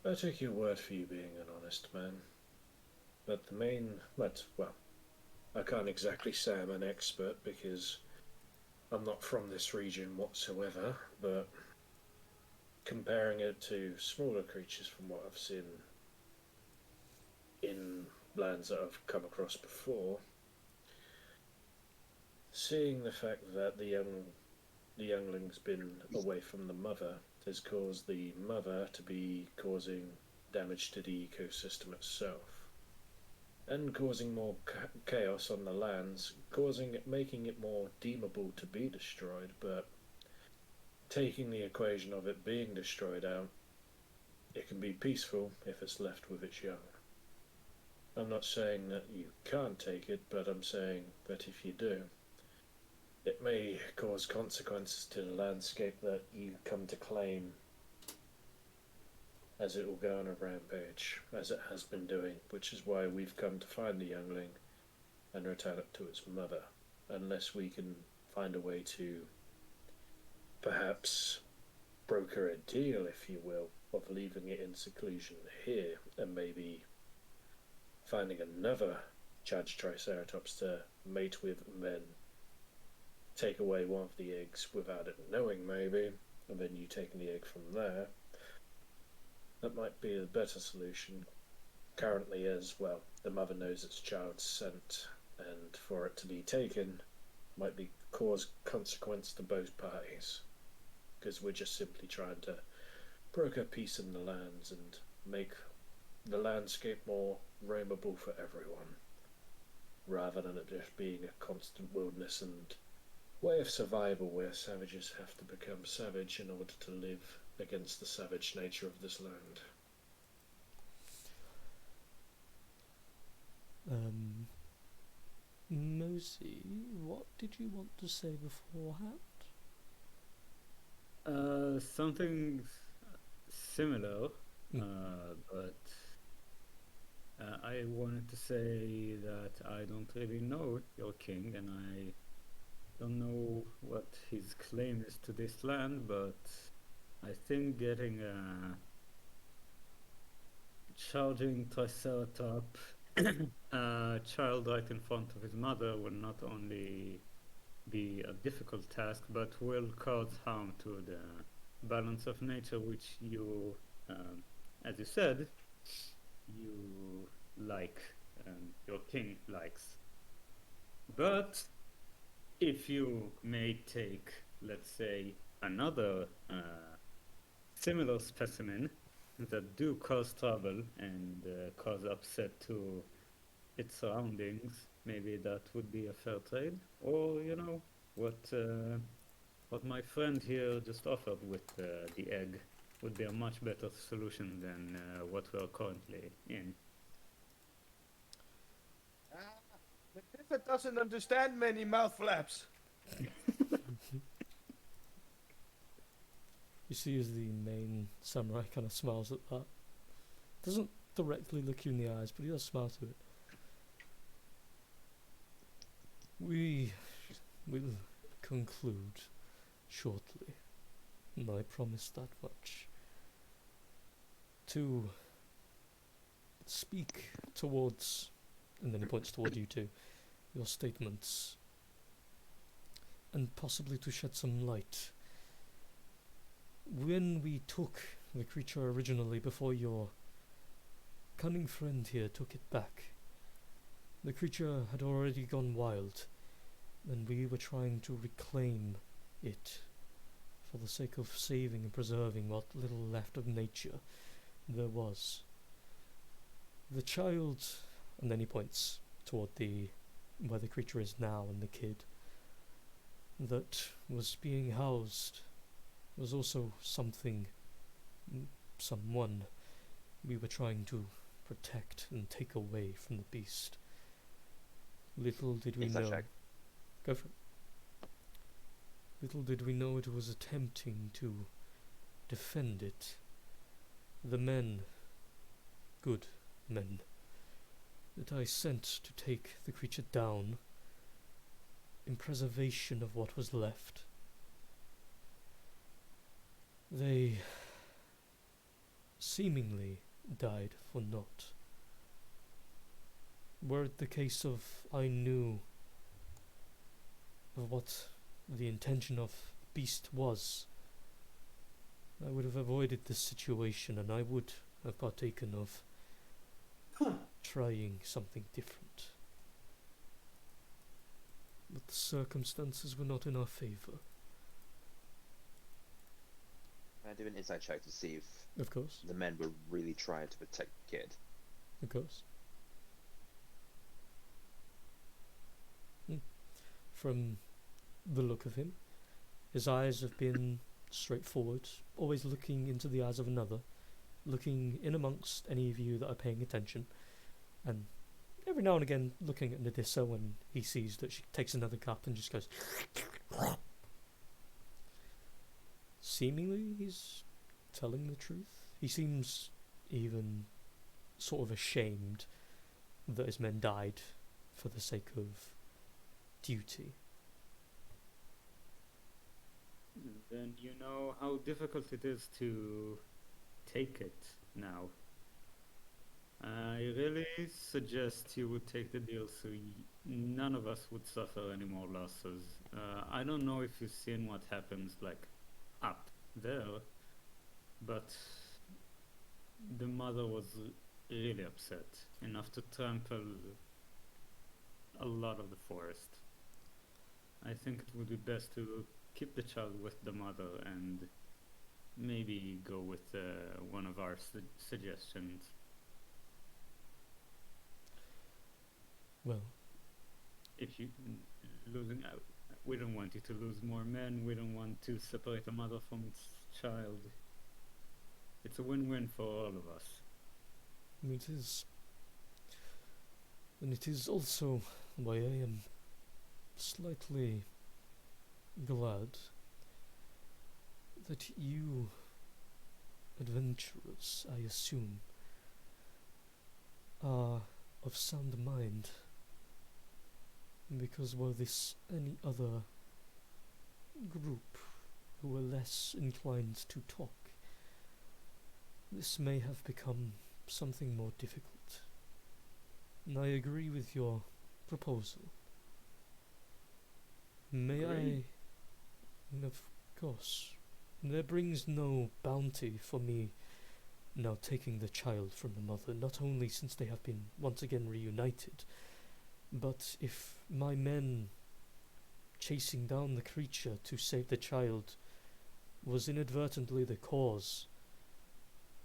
I take your word for you being an honest man. But I can't exactly say I'm an expert because I'm not from this region whatsoever, but comparing it to smaller creatures from what I've seen in lands that I've come across before, seeing the fact that the youngling's been away from the mother has caused the mother to be causing damage to the ecosystem itself, and causing more chaos on the lands, making it more deemable to be destroyed, but taking the equation of it being destroyed out, it can be peaceful if it's left with its young. I'm not saying that you can't take it, but I'm saying that if you do, it may cause consequences to the landscape that you come to claim, as it will go on a rampage, as it has been doing, which is why we've come to find the youngling and return it to its mother, unless we can find a way to perhaps broker a deal, if you will, of leaving it in seclusion here, and maybe finding another charged Triceratops to mate with and then take away one of the eggs without it knowing, maybe, and then you taking the egg from there. That might be a better solution. Currently, as well, the mother knows its child's scent, and for it to be taken might cause consequence to both parties, because we're just simply trying to broker peace in the lands and make the landscape more roamable for everyone, rather than it just being a constant wilderness and way of survival where savages have to become savage in order to live against the savage nature of this land. Mosey, what did you want to say beforehand? Something similar, Mm. but I wanted to say that I don't really know your king, and I don't know what his claim is to this land, but I think getting a charging Triceratops child right in front of his mother will not only be a difficult task, but will cause harm to the balance of nature, which you, as you said, you like, your king likes. But if you may take, let's say, another similar specimen that do cause trouble and cause upset to its surroundings, maybe that would be a fair trade. Or, what my friend here just offered with the egg would be a much better solution than what we are currently in. The Griffin doesn't understand many mouth flaps. You see as the main samurai kind of smiles at that. Doesn't directly look you in the eyes, but he does smile to it. We will conclude shortly. I promise that much. To speak towards, and then he points toward you two, your statements, and possibly to shed some light. When we took the creature originally, before your cunning friend here took it back, the creature had already gone wild, and we were trying to reclaim it for the sake of saving and preserving what little left of nature there was. The child, and then he points toward where the creature is now and the kid, that was being housed was also someone we were trying to protect and take away from the beast. Little did we know. Go for it. Little did we know it was attempting to defend it. The men, good men, that I sent to take the creature down, in preservation of what was left, they seemingly died for naught. Were it the case of I knew of what the intention of the beast was, I would have avoided this situation, and I would have partaken of trying something different. But the circumstances were not in our favour. Can I do an insight check to see if Of course, the men were really trying to protect the kid? of course. From the look of him, his eyes have been straightforward, always looking into the eyes of another, looking in amongst any of you that are paying attention, and every now and again looking at Nadissa when he sees that she takes another cup and just goes. Seemingly he's telling the truth. He seems even sort of ashamed that his men died for the sake of duty. Then you know how difficult it is to take it now. I really suggest you would take the deal so none of us would suffer any more losses. I don't know if you've seen what happens like up there, but the mother was really upset, enough to trample a lot of the forest. I think it would be best to keep the child with the mother and maybe go with one of our suggestions. Well, If you losing out, we don't want you to lose more men. We don't want to separate a mother from its child. It's a win-win for all of us. it is. And it is also why I am slightly glad that you adventurers, I assume, are of sound mind. Because were this any other group who were less inclined to talk, this may have become something more difficult. And I agree with your proposal. May Agree. Of course. There brings no bounty for me now taking the child from the mother, not only since they have been once again reunited, but if my men chasing down the creature to save the child was inadvertently the cause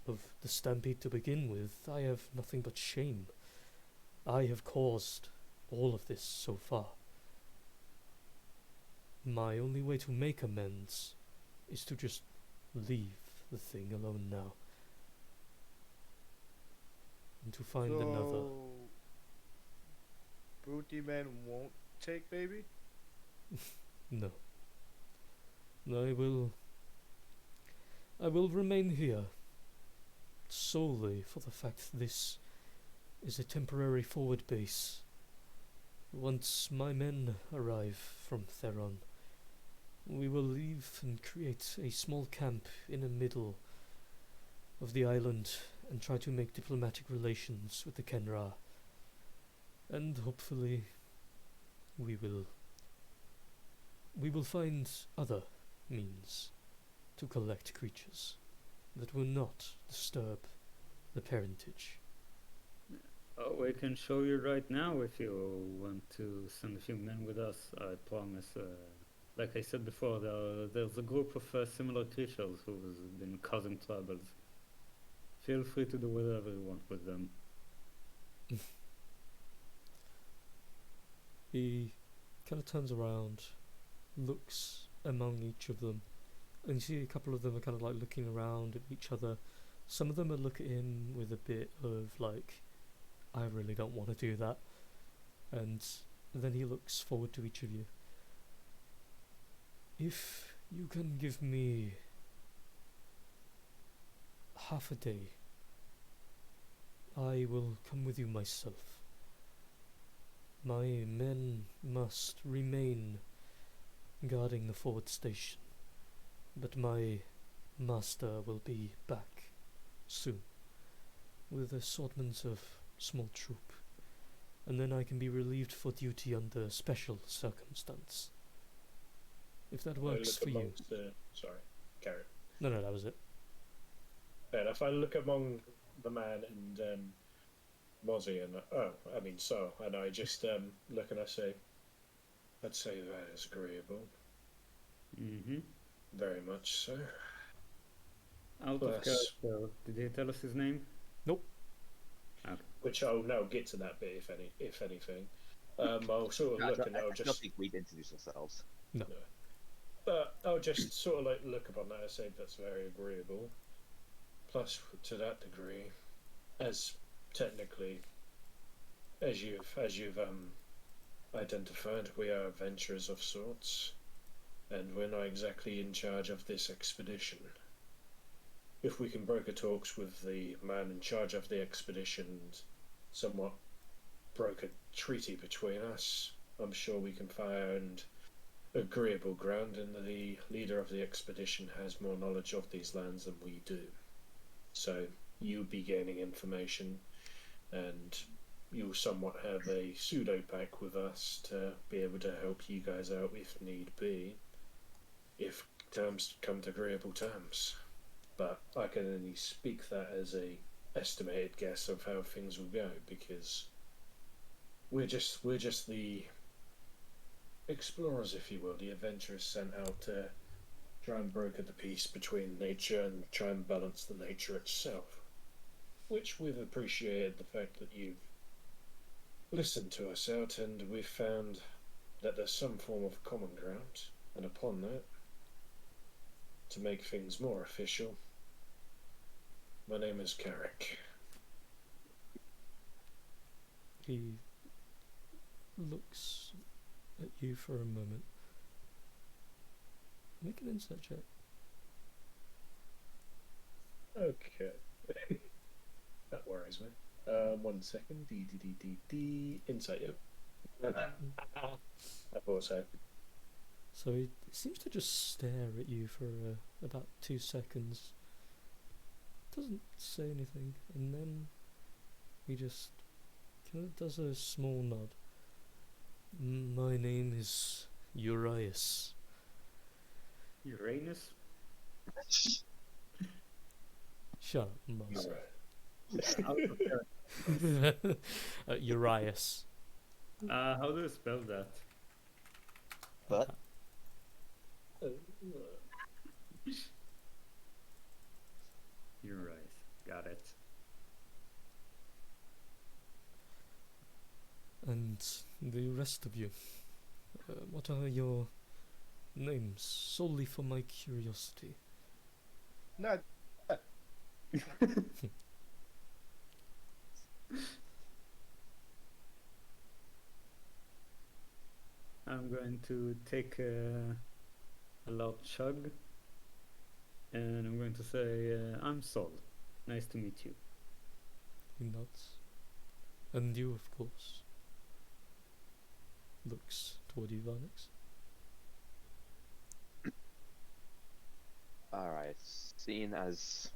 of the stampede to begin with, I have nothing but shame. I have caused all of this so far. My only way to make amends is to just leave the thing alone now. And to find another. Booty Man won't take baby? No. I will remain here solely for the fact this is a temporary forward base. Once my men arrive from Theron, we will leave and create a small camp in the middle of the island and try to make diplomatic relations with the Kenra. And hopefully we will find other means to collect creatures that will not disturb the parentage. Oh, we can show you right now if you want to send a few men with us. I promise. Like I said before, there's a group of similar creatures who've been causing troubles. Feel free to do whatever you want with them. He kind of turns around, looks among each of them, and you see a couple of them are kind of like looking around at each other. Some of them are looking at him with a bit of like, I really don't want to do that. And then he looks forward to each of you. If you can give me half a day, I will come with you myself. My men must remain guarding the forward station, but my master will be back soon with assortments of small troop, and then I can be relieved for duty under special circumstance. If that works for you. Sorry, carry on. No, that was it. And if I look among the man and Mozzie and and I just look and I say, I'd say that is agreeable. Mm-hmm. Very much so. Out of character, did he tell us his name? Nope. Okay. Which I'll now get to that bit if anything. I'll sort of look and I'll I don't think we'd introduce ourselves. No. But I'll just sort of like look upon that and say that's very agreeable. Plus, to that degree, as technically, as you've identified, we are adventurers of sorts, and we're not exactly in charge of this expedition. If we can broker talks with the man in charge of the expedition and somewhat broker treaty between us, I'm sure we can find agreeable ground, and the leader of the expedition has more knowledge of these lands than we do. So you'll be gaining information, and you'll somewhat have a pseudo-pact with us to be able to help you guys out if need be, if terms come to agreeable terms. But I can only speak that as a estimated guess of how things will go, because we're just the explorers, if you will, the adventurers sent out to try and broker the peace between nature and try and balance the nature itself. Which we've appreciated the fact that you've listened to us out, and we've found that there's some form of common ground, and upon that, to make things more official, my name is Carrick. He looks at you for a moment. Make an insight check. Okay. That worries me. 1 second. Insight, yep. I thought so. So he seems to just stare at you for about 2 seconds. Doesn't say anything, and then he just kind of does a small nod. My name is Urias. Uranus? Shut up, Mars. Out of character. Urias. How do you spell that? But Urias. Got it. And the rest of you, what are your names? Solely for my curiosity. No, I'm going to take a loud chug, and I'm going to say, I'm Sol. Nice to meet you. He nods. And you, of course. Looks toward you, Varnix. Alright, seeing as,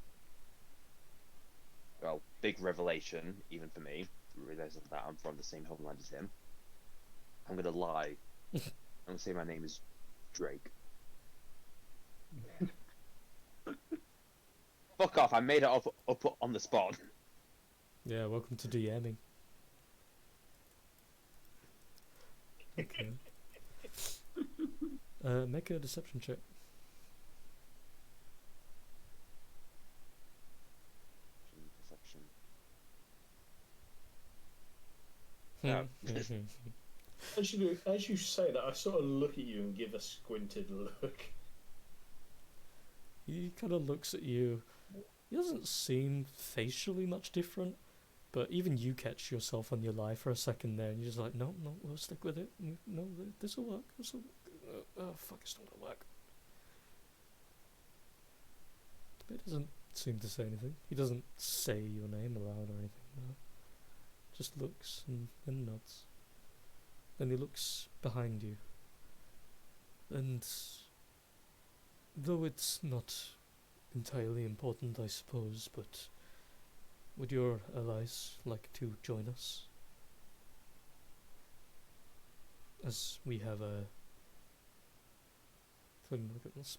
well, big revelation, even for me, realizing that I'm from the same homeland as him, I'm gonna lie. I'm gonna say my name is Drake. Fuck off, I made it up on the spot. Yeah, welcome to DMing. Okay. Make a deception check. Deception. As you say that, I sort of look at you and give a squinted look. He kind of looks at you. He doesn't seem facially much different, but even you catch yourself on your lie for a second there, and you're just like, no, we'll stick with it. No, this will work. Oh, fuck, it's not gonna work. But he doesn't seem to say anything. He doesn't say your name aloud or anything, no. Just looks and nods. Then he looks behind you. And though it's not entirely important, I suppose, but would your allies like to join us? As we have a... look at this.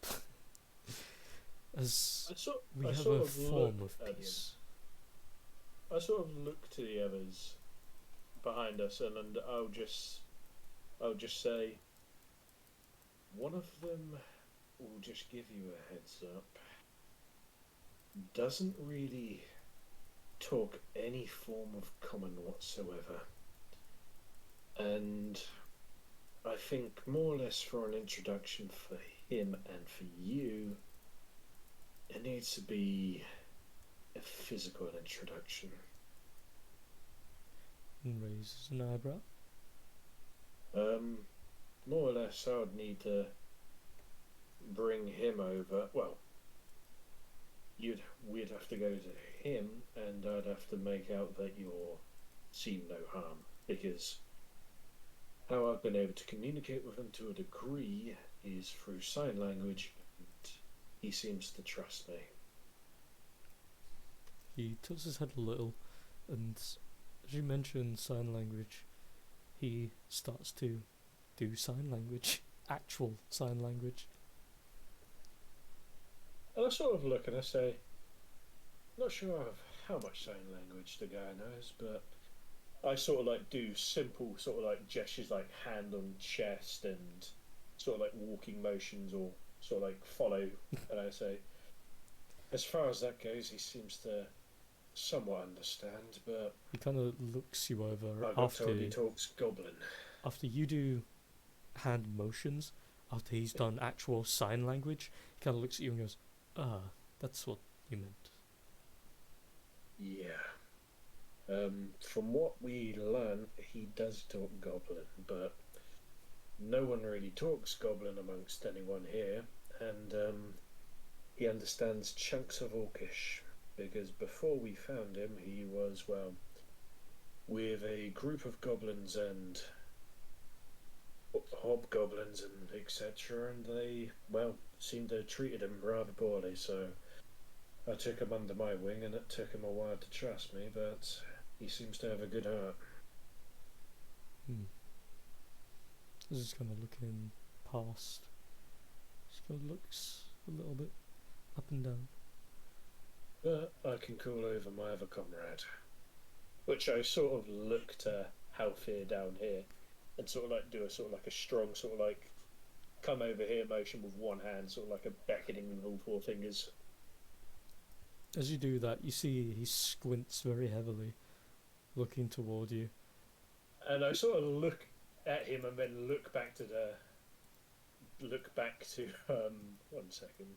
As we have a form of peace. I sort of look to the others behind us, and I'll just say, one of them will just give you a heads up. Doesn't really talk any form of common whatsoever, and I think more or less for an introduction for him and for you, it needs to be a physical introduction. And raises an eyebrow. More or less, I would need to bring him over. Well, we'd have to go to him, and I'd have to make out that you're seen no harm, because how I've been able to communicate with him to a degree is through sign language, and he seems to trust me. He tilts his head a little, and as you mention sign language, he starts to do sign language, actual sign language. And I sort of look and I say, not sure of how much sign language the guy knows, but I sort of like do simple sort of like gestures, like hand on chest and sort of like walking motions, or sort of like follow. And I say, as far as that goes, he seems to somewhat understand, but He kind of looks you over I got told he talks Goblin. after you do hand motions, after he's done actual sign language. He kind of looks at you and goes, that's what you meant. Yeah. From what we learn, he does talk Goblin, but no one really talks Goblin amongst anyone here, and he understands chunks of Orcish, because before we found him, he was, well, with a group of goblins and hobgoblins and etc., and they, well, seemed to have treated him rather poorly, so I took him under my wing, and it took him a while to trust me, but he seems to have a good heart. He's just kind of looking past. Just kind of looks a little bit up and down. But I can call over my other comrade, which I sort of look to Halfir down here, and sort of like do a sort of like a strong sort of like come over here motion with one hand, sort of like a beckoning with all four fingers. As you do that, you see he squints very heavily, looking toward you. And I sort of look at him and then look back to one second,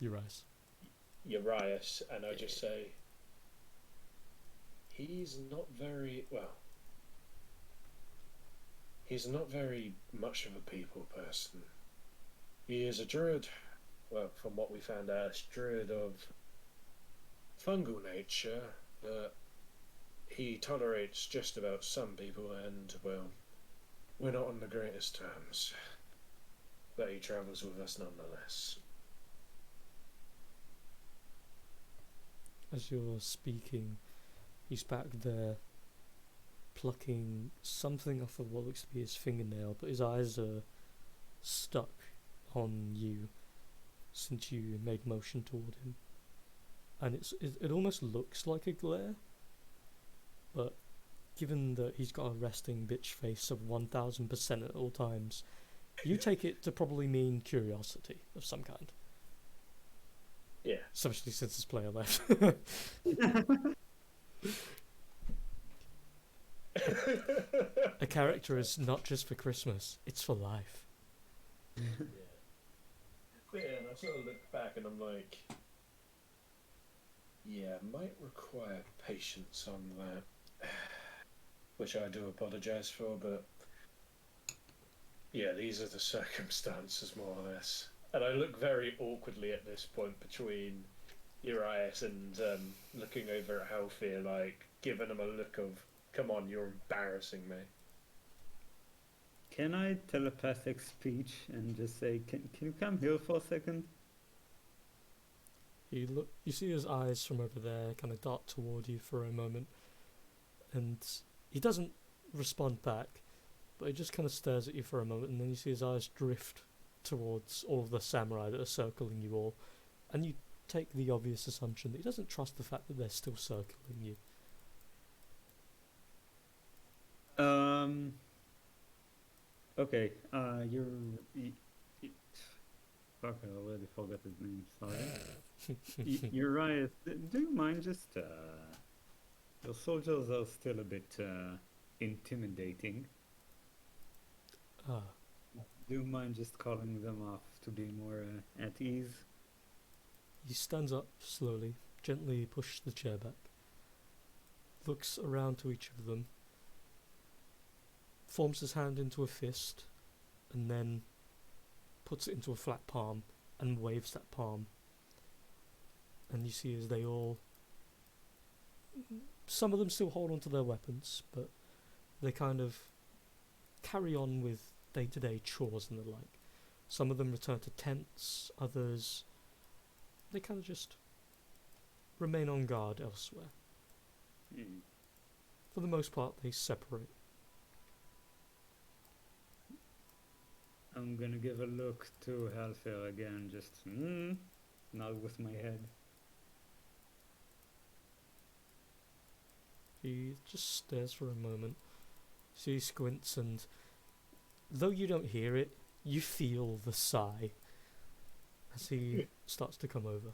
Urias, and I just say, he's not very much of a people person. He is a druid, well, from what we found out, a druid of fungal nature, but he tolerates just about some people, and, well, we're not on the greatest terms. But he travels with us nonetheless. as you're speaking, he's back there plucking something off of what looks to be his fingernail, but his eyes are stuck on you since you made motion toward him. And it almost looks like a glare, but given that he's got a resting bitch face of 1000% at all times, you take it to probably mean curiosity of some kind. Yeah. Especially since this player left. A character is not just for Christmas, it's for life. Yeah. But yeah, and I sort of look back and I'm like, yeah, might require patience on that. Which I do apologise for, but yeah, these are the circumstances, more or less. And I look very awkwardly at this point between Urias and looking over at Halfir, like, giving him a look of, come on, you're embarrassing me. Can I telepathic speech and just say, can you come here for a second? You see his eyes from over there kind of dart toward you for a moment, and he doesn't respond back, but he just kind of stares at you for a moment, and then you see his eyes drift towards all of the samurai that are circling you all, and you take the obvious assumption that he doesn't trust the fact that they're still circling you. Okay, fuck, I already forgot his name, sorry. Urias, do you mind just, your soldiers are still a bit, intimidating. Ah, Do you mind just calling them off to be more, at ease? he stands up slowly, gently pushes the chair back, looks around to each of them, forms his hand into a fist, and then puts it into a flat palm and waves that palm. And you see as they all, some of them still hold onto their weapons, but they kind of carry on with day-to-day chores and the like. Some of them return to tents, others, they kind of just remain on guard elsewhere. For the most part, they separate. I'm gonna give a look to Halfir again, just, nod with my head. He just stares for a moment. So he squints, and though you don't hear it, you feel the sigh as he starts to come over.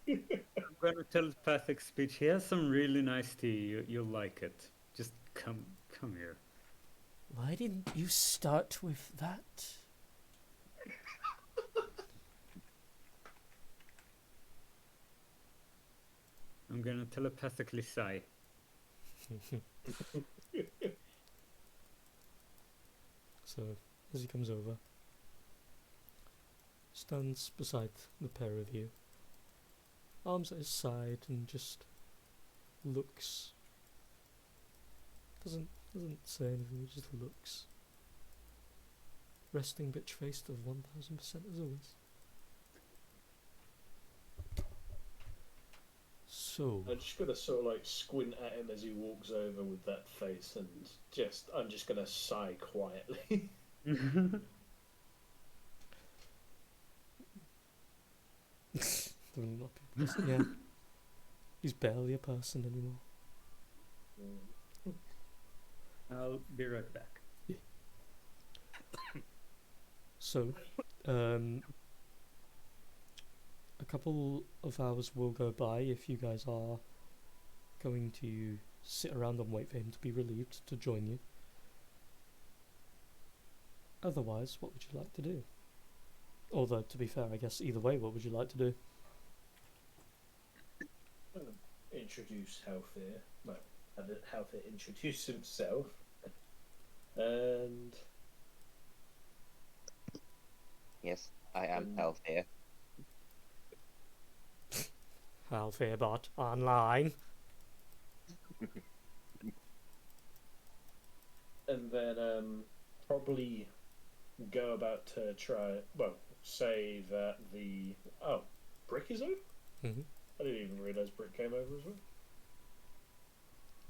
I'm gonna telepathic speech. He has some really nice tea. You'll like it. Just come here. Why didn't you start with that? I'm gonna telepathically sigh. So, as he comes over, stands beside the pair of you, arms at his side, and just looks. Doesn't say anything, he just looks. Resting bitch faced of 1000% as always. So, I'm just gonna sort of like squint at him as he walks over with that face, and I'm just gonna sigh quietly. yeah, he's barely a person anymore. I'll be right back. So, a couple of hours will go by if you guys are going to sit around and wait for him to be relieved to join you. Otherwise, what would you like to do? Although, to be fair, I guess either way, what would you like to do? Introduce Halfir. Well, have Halfir introduce himself. And Yes, I am Halfir. Halfirbot online. and then probably go about to try. Well, say that the brick is open. Mm-hmm. I didn't even realise Brick came over as well.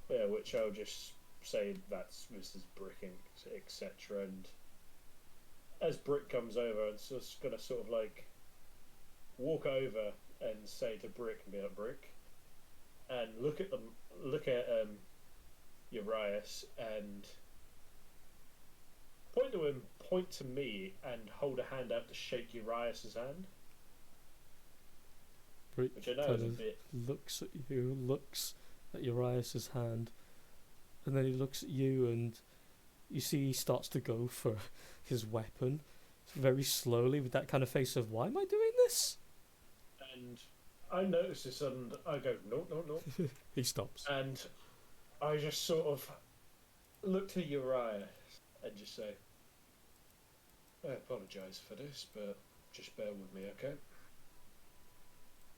Yeah, which I'll just say that's Mrs. Brick, etc. And as Brick comes over, I'm just gonna sort of like walk over and say to Brick and be like, Brick, and look at Urias and point to him, point to me, and hold a hand out to shake Urias's hand. Brick Which I know kind is a of bit. looks at you, looks at Urias's hand, and then he looks at you, and you see he starts to go for his weapon very slowly with that kind of face of, why am I doing this? And I notice this and I go, no, no, no. He stops. And I just sort of look to Uriah and just say, I apologise for this, but just bear with me, okay?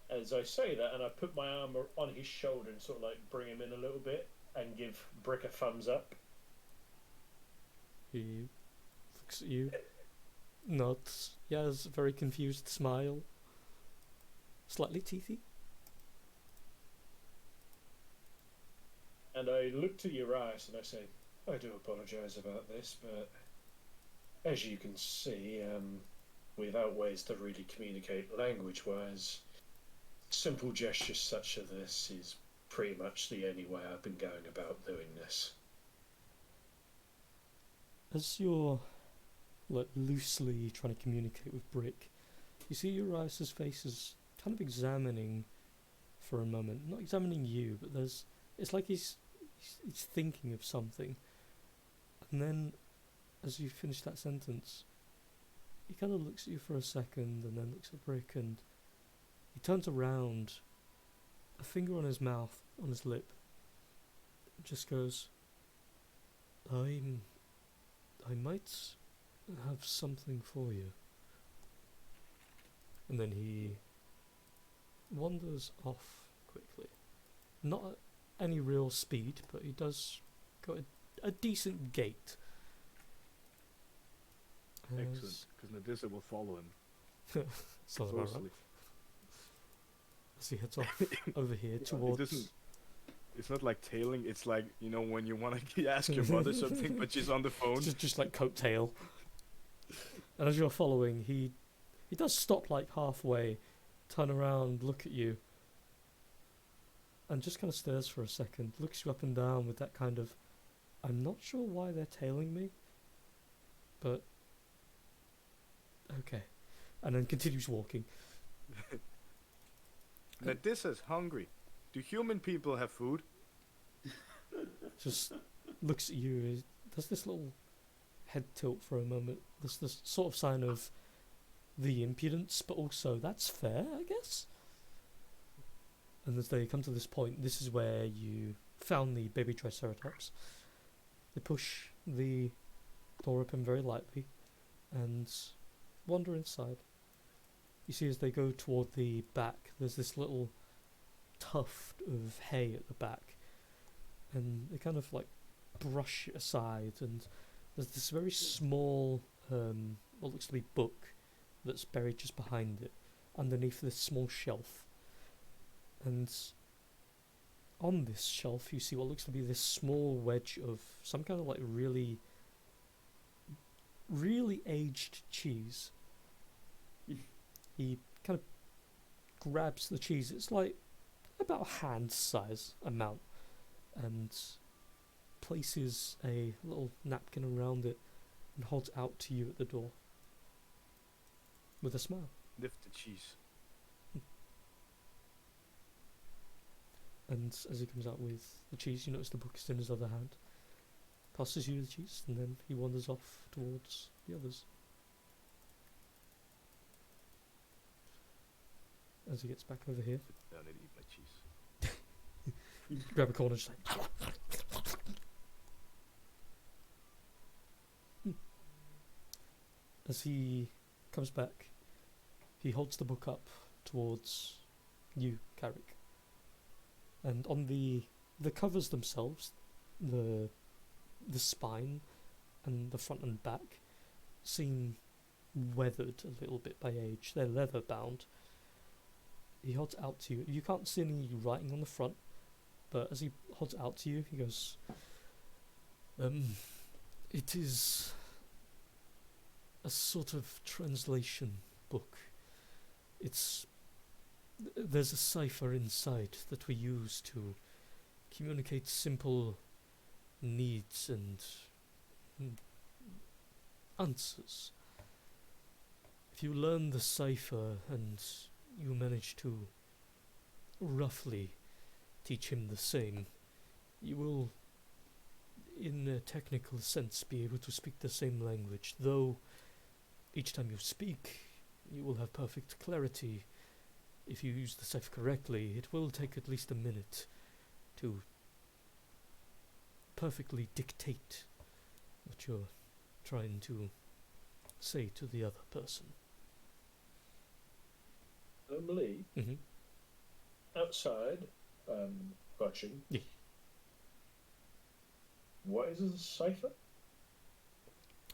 As I say that, and I put my arm on his shoulder and sort of like bring him in a little bit and give Brick a thumbs up. He looks at you, nods, he has a very confused smile, slightly teethy. And I look to Urias and I say, I do apologise about this, but as you can see, without ways to really communicate language-wise, simple gestures such as this is pretty much the only way I've been going about doing this. As you're like loosely trying to communicate with Brick, you see Urias's face is kind of examining for a moment. Not examining you, but it's like he's thinking of something. And then, as you finish that sentence, he kind of looks at you for a second and then looks at Brick, and he turns around, a finger on his mouth, on his lip, just goes, I might have something for you. And then he wanders off quickly. Not at any real speed, but he does go at a decent gait. Excellent, because Nadissa will follow him Sounds about right. closely. As he heads off over here It towards... doesn't. It's not like tailing. It's like, you know, when you want to ask your mother something, but she's on the phone. just like coattail. And as you're following, he does stop like halfway, turn around, look at you, and just kind of stares for a second, looks you up and down with that kind of, I'm not sure why they're tailing me, but okay, and then continues walking. Nadissa's hungry. Do human people have food? Just looks at you, does this little head tilt for a moment, this sort of sign of the impudence, but also that's fair, I guess. And as they come to this point, this is where you found the baby Triceratops. They push the door open very lightly and wander inside. You see as they go toward the back, there's this little tuft of hay at the back, and they kind of like brush it aside, and there's this very small what looks to be book that's buried just behind it, underneath this small shelf. And on this shelf you see what looks to be this small wedge of some kind of like really aged cheese. He kind of grabs the cheese, it's like about a hand size amount, and places a little napkin around it and holds it out to you at the door with a smile. Lift the cheese. And as he comes out with the cheese, you notice the book is in his other hand. Passes you the cheese, and then he wanders off towards the others. As he gets back over here, Sit down and eat my cheese. grab a corner, just like... As he comes back, he holds the book up towards you, Carrick. And on the covers themselves, the spine and the front and back seem weathered a little bit by age. They're leather bound, he holds out to you. You can't see any writing on the front, but as he holds out to you, he goes, it is a sort of translation book. There's a cipher inside that we use to communicate simple needs and answers. If you learn the cipher and you manage to roughly teach him the same, you will, in a technical sense, be able to speak the same language, though each time you speak, you will have perfect clarity. If you use the cipher correctly, it will take at least a minute to perfectly dictate what you're trying to say to the other person. Lee, Mm-hmm. outside, watching. Yeah. What is a cipher?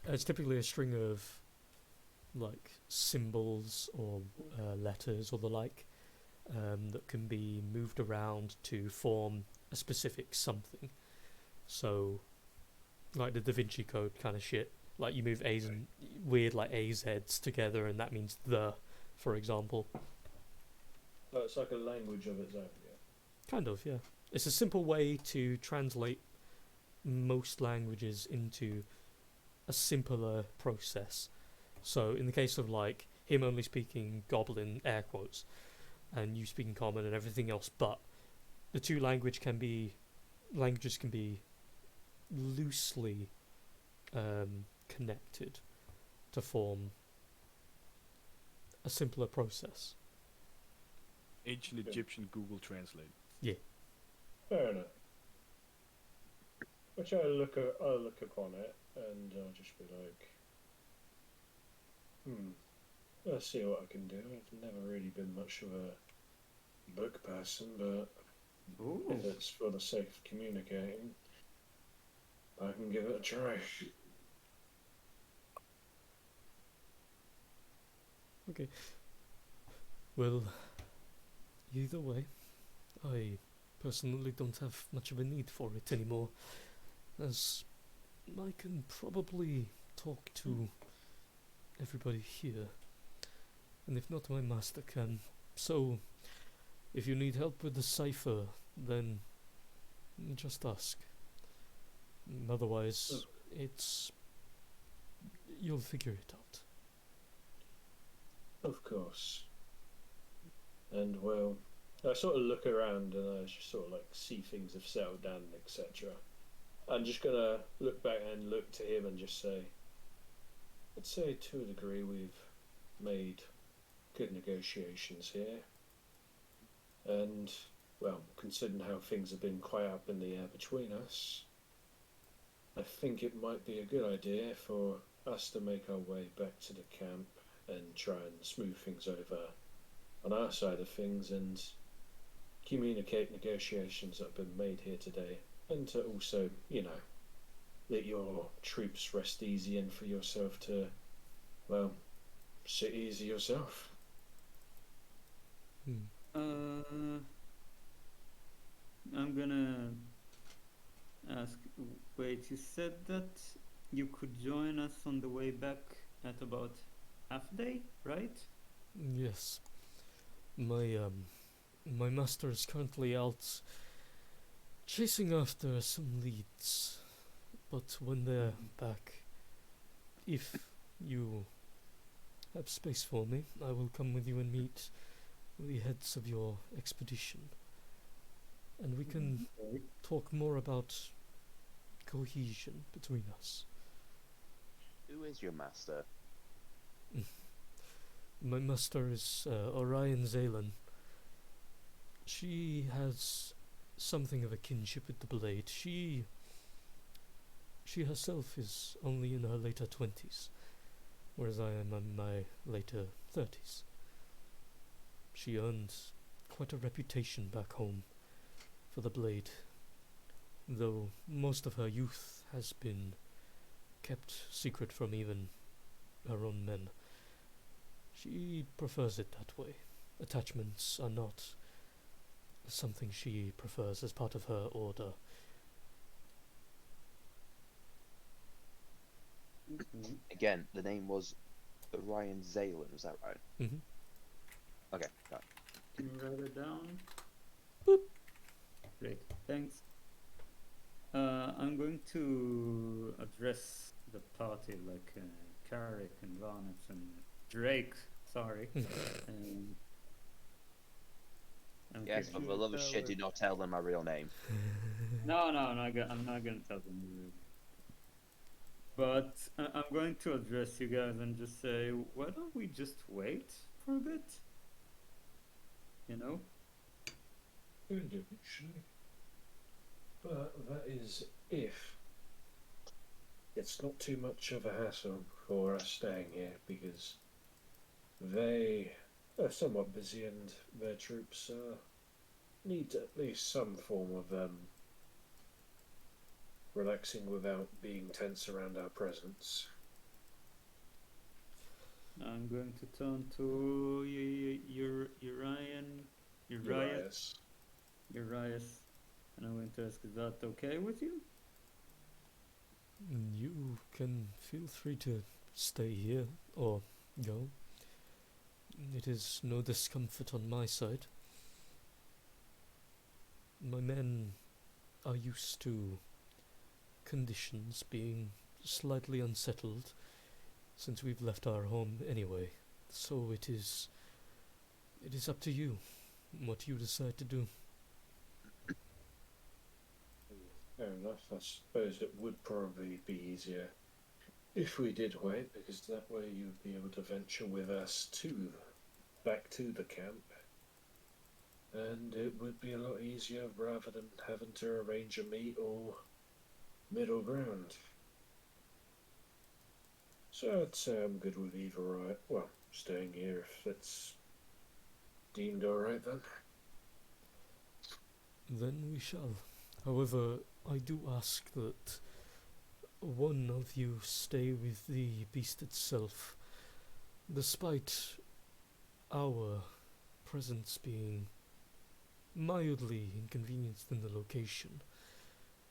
It's typically a string of like symbols or letters or the like that can be moved around to form a specific something. So, like the Da Vinci Code kind of shit. Like you move A's and weird like AZs together, and that means the, for example. So it's like a language of its own, yeah. Kind of, yeah. It's a simple way to translate most languages into a simpler process. So in the case of like him only speaking Goblin, air quotes, and you speaking Common and everything else, but the two languages can be loosely connected to form a simpler process. Ancient Egyptian Google Translate. Fair enough. Which I'll look upon it and I'll just be like, I'll see what I can do. I've never really been much of a book person, but Ooh. if it's for the sake of communicating, I can give it a try. Okay. Well, either way, I personally don't have much of a need for it anymore, as I can probably talk to everybody here, and if not, my master can. So, if you need help with the cipher, then just ask. Otherwise, you'll figure it out. Of course. And well, I sort of look around and I just sort of like see things have settled down, etc. I'm just gonna look back and look to him and just say, I'd say to a degree we've made good negotiations here. And, well, considering how things have been quite up in the air between us, I think it might be a good idea for us to make our way back to the camp and try and smooth things over on our side of things and communicate negotiations that have been made here today, and to also, let your troops rest easy and for yourself to, well, sit easy yourself. I'm gonna ask. Wait, you said that you could join us on the way back at about half day, right? Yes. My master is currently out chasing after some leads, but when they're back, if you have space for me, I will come with you and meet the heads of your expedition, and we can talk more about cohesion between us. Who is your master? My master is Orion Zalen. She has something of a kinship with the blade. She herself is only in her later 20s, whereas I am in my later 30s. She earned quite a reputation back home for the blade, though most of her youth has been kept secret from even her own men. She prefers it that way, attachments are not something she prefers as part of her order. Okay. Again, the name was Orion Zalen, was that right? Mm-hmm. Okay, got Can you write it down? Boop. Great, thanks. I'm going to address the party like Carrick and Varnus and Drake. Sorry. um, I'm Yes, for thinking- the love of shit, do not tell them my real name. No, I'm not gonna tell them. But I'm going to address you guys and just say, why don't we just wait for a bit? You know? Could do, actually. But that is if it's not too much of a hassle for us staying here, because they are somewhat busy and their troops need at least some form of relaxing without being tense around our presence. I'm going to turn to Urias, and I'm going to ask, is that okay with you? You can feel free to stay here or go. It is no discomfort on my side. My men are used to conditions being slightly unsettled since we've left our home anyway, so it is up to you what you decide to do. Fair enough. I suppose it would probably be easier if we did wait, because that way you'd be able to venture with us back to the camp, and it would be a lot easier rather than having to arrange a meet or middle ground. So I'd say I'm good with either. Right? Well, staying here if it's deemed alright then. Then we shall. However, I do ask that one of you stay with the beast itself, despite our presence being mildly inconvenienced in the location.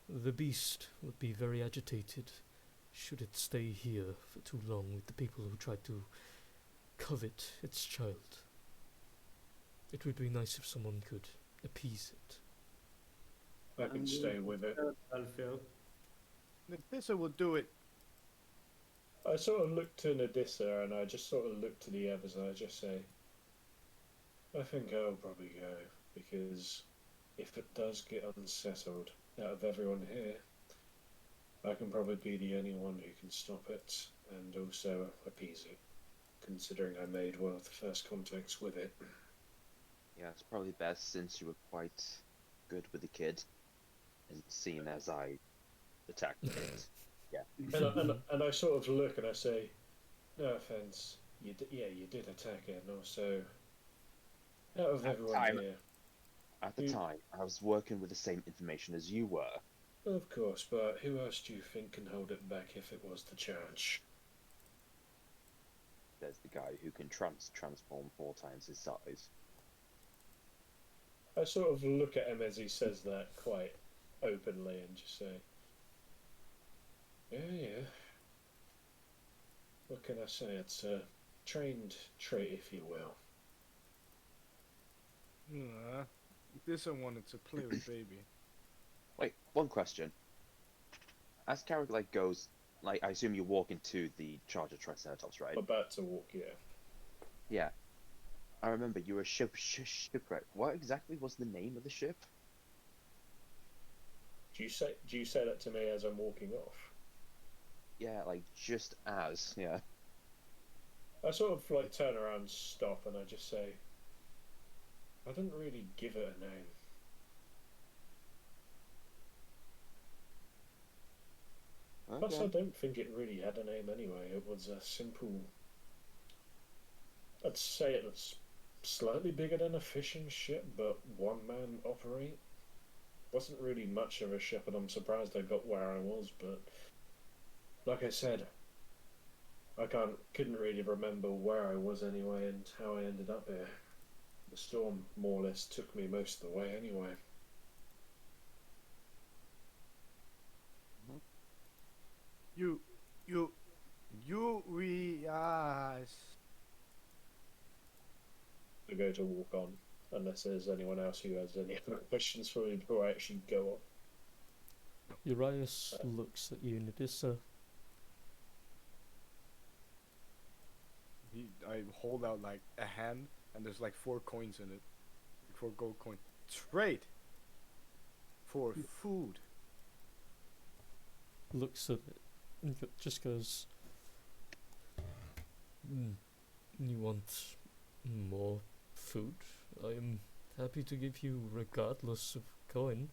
The beast would be very agitated should it stay here for too long with the people who tried to covet its child. It would be nice if someone could appease it. I can stay with it. Alfio. Nithissa will do it. I sort of look to Nadissa and I just sort of look to the others and I just say, I think I'll probably go, because if it does get unsettled out of everyone here, I can probably be the only one who can stop it and also appease it, considering I made one of the first contacts with it. Yeah, it's probably best since you were quite good with the kid, and seeing as I attacked it. And I sort of look and I say, no offense, you did attack it, and also out of everyone here, At the time, I was working with the same information as you were. of course, but who else do you think can hold it back if it was to charge? There's the guy who can transform 4 times his size. I sort of look at him as he says that quite openly and just say, yeah. What can I say? It's a trained trait, if you will. Nah, Nithissa wanted to play with baby. Wait, one question. As Carrick goes, I assume you walk into the Charger Triceratops, right? About to walk, yeah. Yeah. I remember you were shipwreck. What exactly was the name of the ship? Do you say that to me as I'm walking off? Yeah, just as, yeah. I sort of turn around, stop, and I just say, I didn't really give it a name. Plus, I Okay. don't think it really had a name anyway. It was a simple. I'd say it was slightly bigger than a fishing ship, but one man operate. Wasn't really much of a ship, and I'm surprised I got where I was. But like I said, I couldn't really remember where I was anyway and how I ended up here. The storm more or less took me most of the way anyway. You, you realize. To go to walk on, unless there's anyone else who has any other questions for me before I actually go off. Urias looks at you, Nadissa. I hold out like a hand, and there's like 4 coins in it, 4 gold coins. Trade for food. Looks at it and just goes, you want more food? I am happy to give you regardless of coin.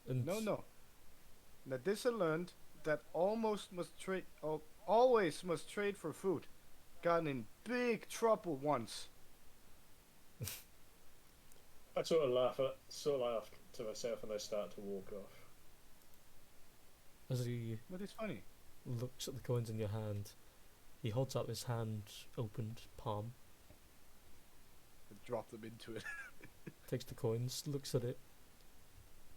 And No. Nadissa learned that always must trade for food. Got in big trouble once. I sort of laugh to myself and I start to walk off. as he But it's funny. looks at the coins in your hand, he holds out his hand, opened palm, I drop them into it. takes the coins, looks at it,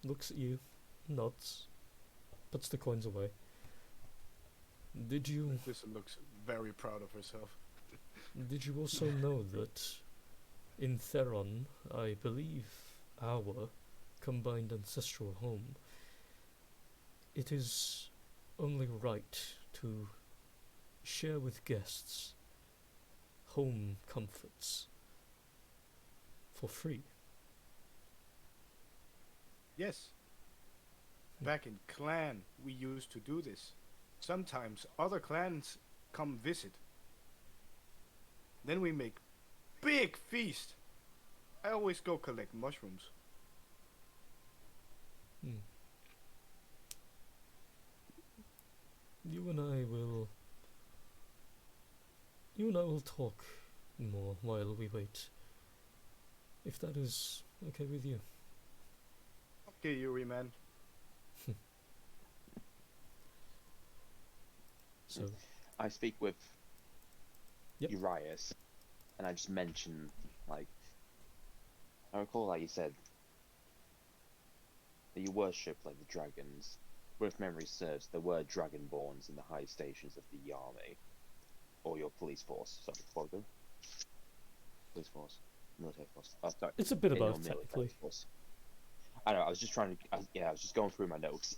looks at you, nods, puts the coins away. Did you Nadissa looks very proud of herself. also know that in Theron, I believe our combined ancestral home, it is only right to share with guests home comforts for free? Yes. Back in clan, we used to do this. Sometimes other clans come visit. Then we make big feast. I always go collect mushrooms. You and I will talk more while we wait, if that is okay with you. Okay, Yuri man. So I speak with Yep. Urias, and I just mention, like, I recall, like you said, that you worship, like, the dragons. But if memory serves, there were dragonborns in the high stations of the army, or your police force. Sorry, what was it? Police force, military force. Oh, sorry. it's a bit in your about military technically. force. I know. I was just trying to. I was just going through my notes.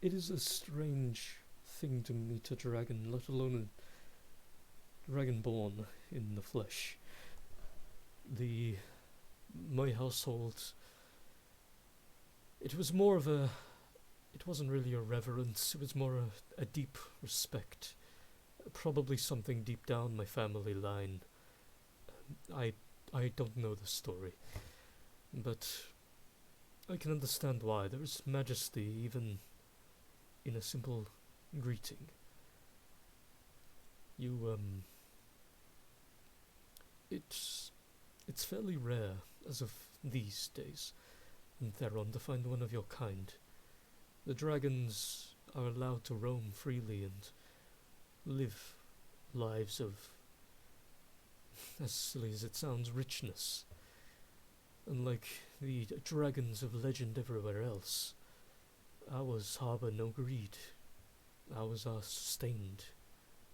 It is a strange thing to meet a dragon, let alone a dragonborn in the flesh. My household, it was more of a, it wasn't really a reverence, it was more a deep respect. Probably something deep down my family line. I don't know the story, but I can understand why. There is majesty even in a simple greeting. It's fairly rare as of these days in Theron to find one of your kind. The dragons are allowed to roam freely and live lives of, as silly as it sounds, richness. Unlike the dragons of legend everywhere else, ours harbour no greed. Ours are sustained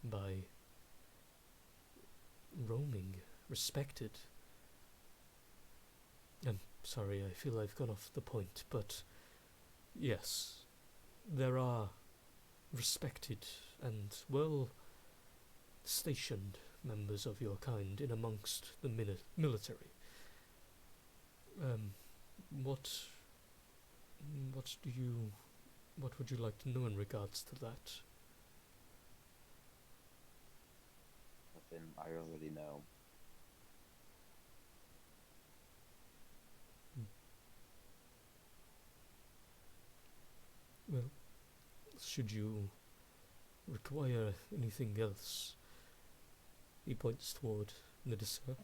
by roaming, respected. I'm sorry, I feel I've gone off the point, but yes, there are respected and well-stationed members of your kind in amongst the military. What would you like to know in regards to that? Nothing I already know. Well, should you require anything else, he points toward Nadissa.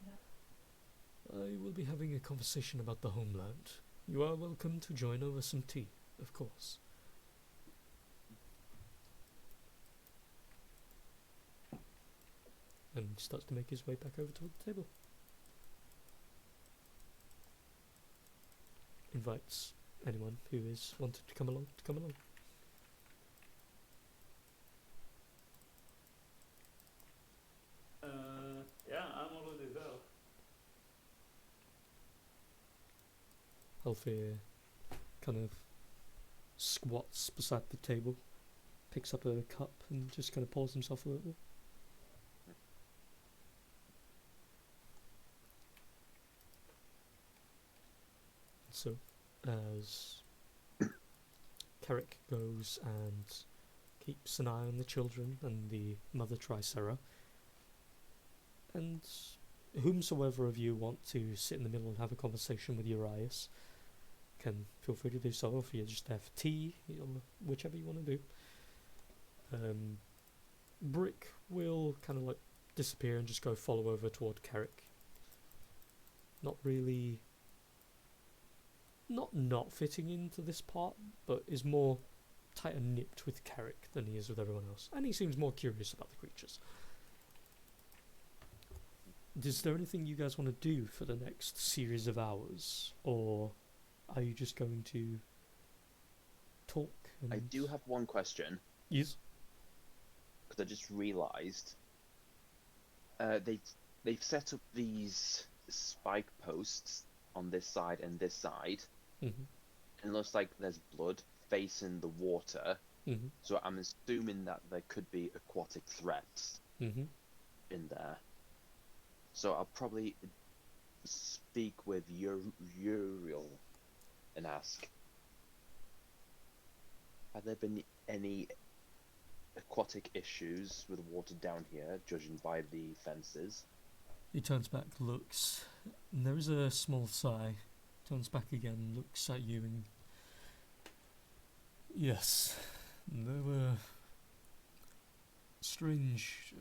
I will be having a conversation about the homeland. You are welcome to join over some tea, of course. and starts to make his way back over toward the table. Invites anyone who is wanted to come along to come along. Yeah, I'm already there. Alfir kind of squats beside the table, picks up a cup and just kind of pours himself a little. So, as Carrick goes and keeps an eye on the children and the mother Tricera, and whomsoever of you want to sit in the middle and have a conversation with Urias can feel free to do so, if you just have tea, or whichever you want to do. Brick will kind of like disappear and just go follow over toward Carrick. Not really, not fitting into this part, but is more tighter nipped with Carrick than he is with everyone else, and he seems more curious about the creatures. Is there anything you guys want to do for the next series of hours, or are you just going to talk? I do have one question, Yes. because I just realised they've set up these spike posts on this side and this side, Mm-hmm. and it looks like there's blood facing the water. Mm-hmm. So I'm assuming that there could be aquatic threats Mm-hmm. in there. So I'll probably speak with Uriel and ask, have there been any aquatic issues with water down here, judging by the fences? He turns back, looks, and there is a small sigh. Turns back again, looks at you, and yes, there were strange,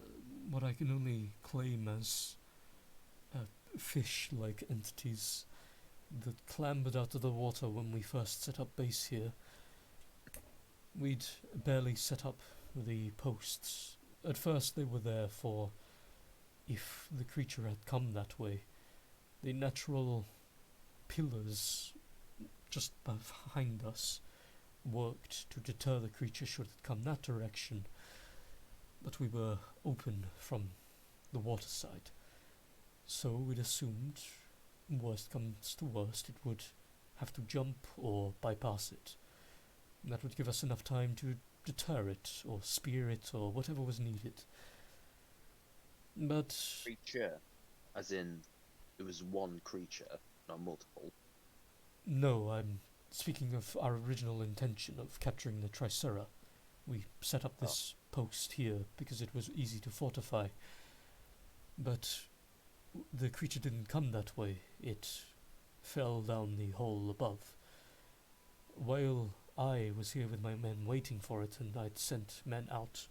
what I can only claim as fish-like entities that clambered out of the water when we first set up base here. We'd barely set up the posts. At first they were there for if the creature had come that way. The natural pillars just behind us worked to deter the creature should it come that direction, but we were open from the water side. So we'd assumed, worst comes to worst, it would have to jump or bypass it. And that would give us enough time to deter it, or spear it, or whatever was needed. But Creature, as in, it was one creature, not multiple. no, I'm speaking of our original intention of capturing the Tricera. We set up this post here because it was easy to fortify. But the creature didn't come that way. It fell down the hole above. While I was here with my men waiting for it, and I'd sent men out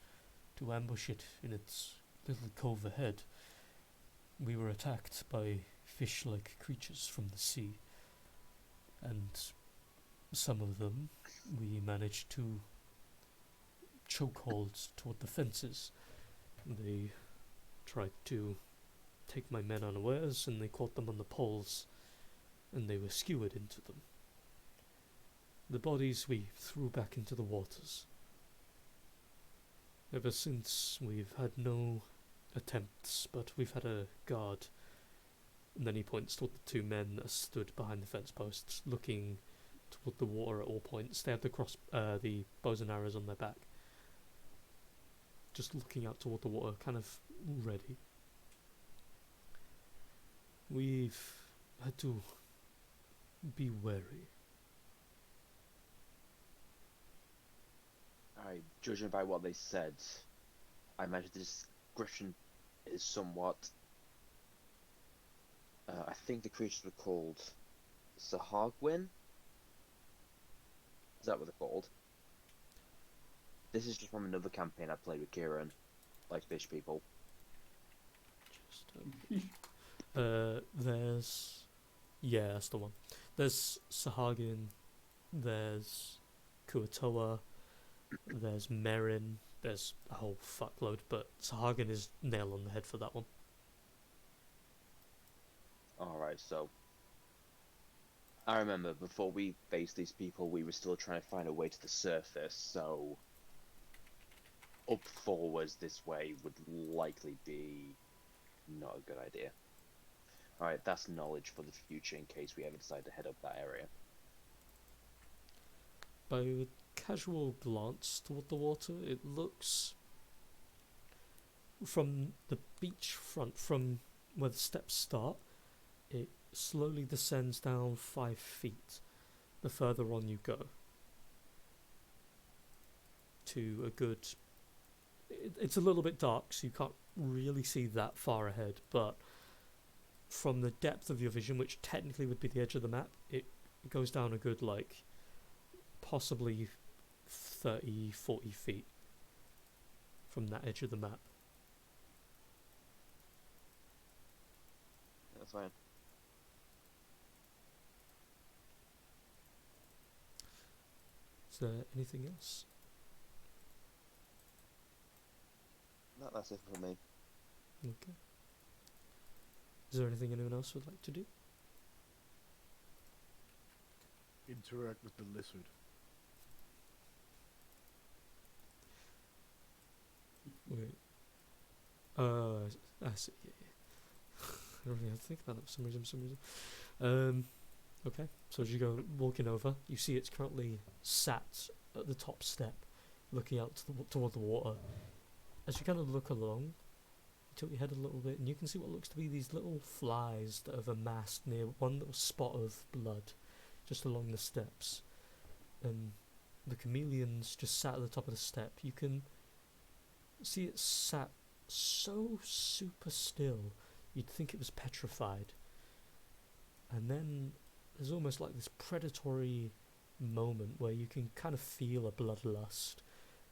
to ambush it in its little cove ahead, we were attacked by fish-like creatures from the sea. And some of them we managed to chokehold toward the fences. They tried to take my men unawares, and they caught them on the poles, and they were skewered into them. The bodies we threw back into the waters. Ever since, we've had no attempts, but we've had a guard. And then he points toward the two men that stood behind the fence posts, looking toward the water at all points. They had the bows and arrows on their back, just looking out toward the water, kind of ready. We've had to be wary. Judging by what they said, I imagine the description is somewhat. I think the creatures were called Sahagwin. Is that what they're called? This is just from another campaign I played with Kieran, like fish people. That's the one. There's Sahagin, there's Kuatoa, there's Merin, there's a whole fuckload, but Sahagan is nail on the head for that one. Alright, so I remember before we faced these people, we were still trying to find a way to the surface, so up forwards this way would likely be not a good idea. Alright, that's knowledge for the future in case we ever decide to head up that area. By a casual glance toward the water, it looks from the beachfront, from where the steps start, it slowly descends down 5 feet the further on you go to a good... It's a little bit dark, so you can't really see that far ahead, but from the depth of your vision, which technically would be the edge of the map, it goes down a good, like, possibly 30, 40 feet from that edge of the map. That's fine. Is there anything else? No, that's it for me. Okay. Is there anything anyone else would like to do? Interact with the lizard. Wait. I see. Yeah, yeah. I don't really have to think about that for some reason. Okay. So as you go walking over, you see it's currently sat at the top step, looking out to toward the water. As you kind of look along, you tilt your head a little bit, and you can see what looks to be these little flies that have amassed near one little spot of blood, just along the steps. And the chameleon's just sat at the top of the step. You can see it sat so super still, you'd think it was petrified. And then there's almost like this predatory moment where you can kind of feel a bloodlust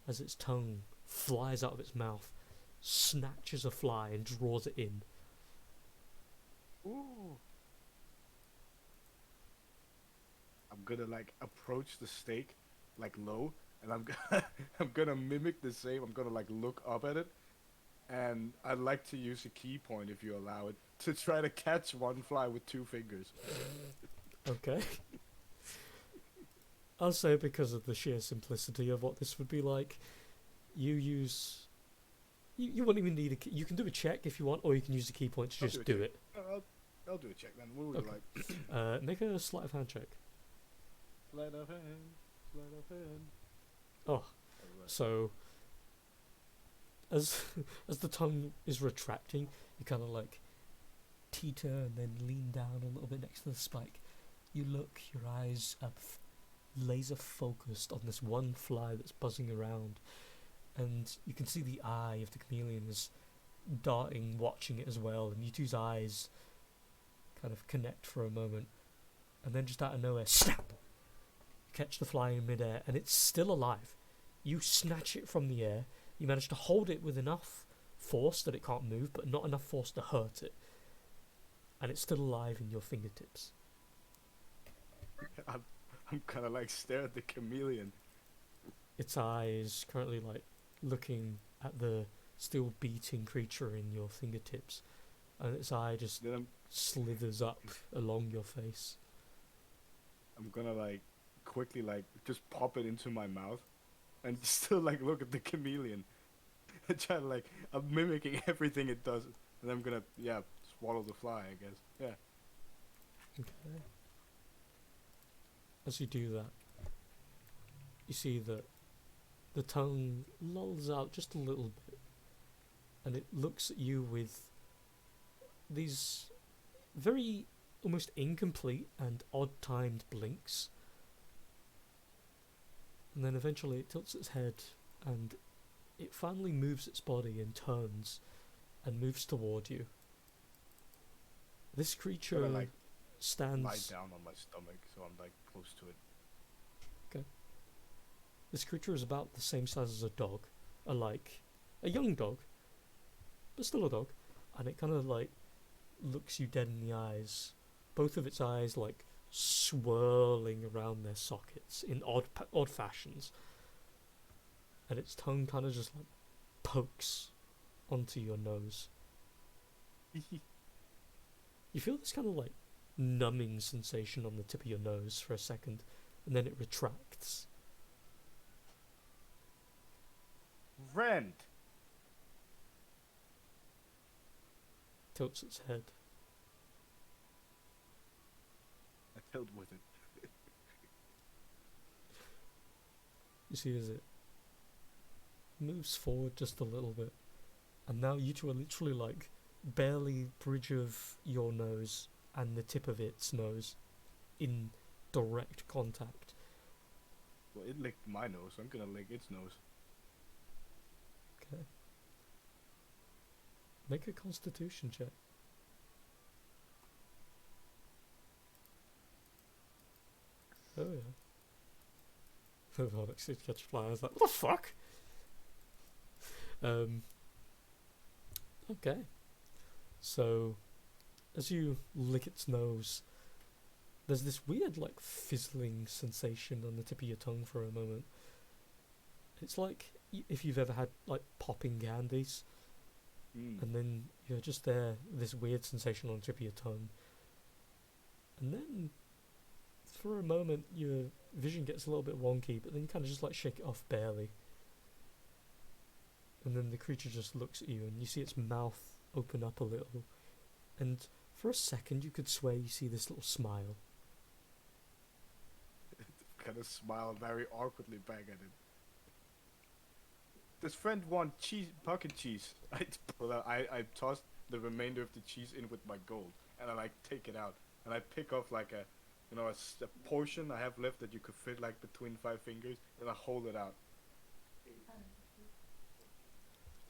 as its tongue flies out of its mouth, snatches a fly and draws it in. Ooh. I'm gonna like approach the stake like low, and I'm gonna mimic the same. I'm gonna like look up at it, and I'd like to use a key point if you allow it to try to catch one fly with 2 fingers. Okay. I'll say because of the sheer simplicity of what this would be like, you use... You won't even need a key. You can do a check if you want, or you can use a key point to I'll just do a do check. it. I'll do a check then. What would you like? Make a sleight of hand check. Sleight of hand. Sleight of hand. Oh, Alright. so as as the tongue is retracting, you kind of like teeter and then lean down a little bit next to the spike. You look, your eyes are laser focused on this one fly that's buzzing around, and you can see the eye of the chameleon is darting, watching it as well, and you two's eyes kind of connect for a moment, and then just out of nowhere, snap! You catch the fly in midair, and it's still alive. You snatch it from the air, you manage to hold it with enough force that it can't move, but not enough force to hurt it, and it's still alive in your fingertips. I'm kind of like stare at the chameleon. Its eyes currently like looking at the still beating creature in your fingertips, and its eye just Then slithers up along your face. I'm gonna like quickly like just pop it into my mouth, and still like look at the chameleon, and try to like I'm mimicking everything it does, and I'm gonna swallow the fly, I guess. Yeah. Okay. As you do that, you see that the tongue lolls out just a little bit, and it looks at you with these very almost incomplete and odd-timed blinks, and then eventually it tilts its head and it finally moves its body and turns and moves toward you. This creature Gonna, like, stands... lie down on my stomach, so I'm like close to it. This creature is about the same size as a dog, a young dog, but still a dog, and it kind of like looks you dead in the eyes, both of its eyes like swirling around their sockets in odd fashions, and its tongue kind of just like pokes onto your nose. You feel this kind of like numbing sensation on the tip of your nose for a second, and then it retracts. Friend. Tilts its head. I tilt with it. You see as it moves forward just a little bit, and now you two are literally like barely bridge of your nose and the tip of its nose in direct contact. Well, it licked my nose, so I'm gonna lick its nose. Okay. Make a constitution check. Oh yeah. Oh, next to catch flies. Like, what the fuck? Okay. So, as you lick its nose, there's this weird, like, fizzling sensation on the tip of your tongue for a moment. It's like if you've ever had, like, popping candies, and then you're just there, this weird sensation on the tip of your tongue. And then, for a moment, your vision gets a little bit wonky, but then you kind of just, like, shake it off barely. And then the creature just looks at you, and you see its mouth open up a little. And for a second, you could swear you see this little smile. Kind of smile very awkwardly back at it. Does friend want cheese, pocket cheese? I toss the remainder of the cheese in with my gold, and I like take it out, and I pick off like a, you know, a portion I have left that you could fit like between 5 fingers, and I hold it out.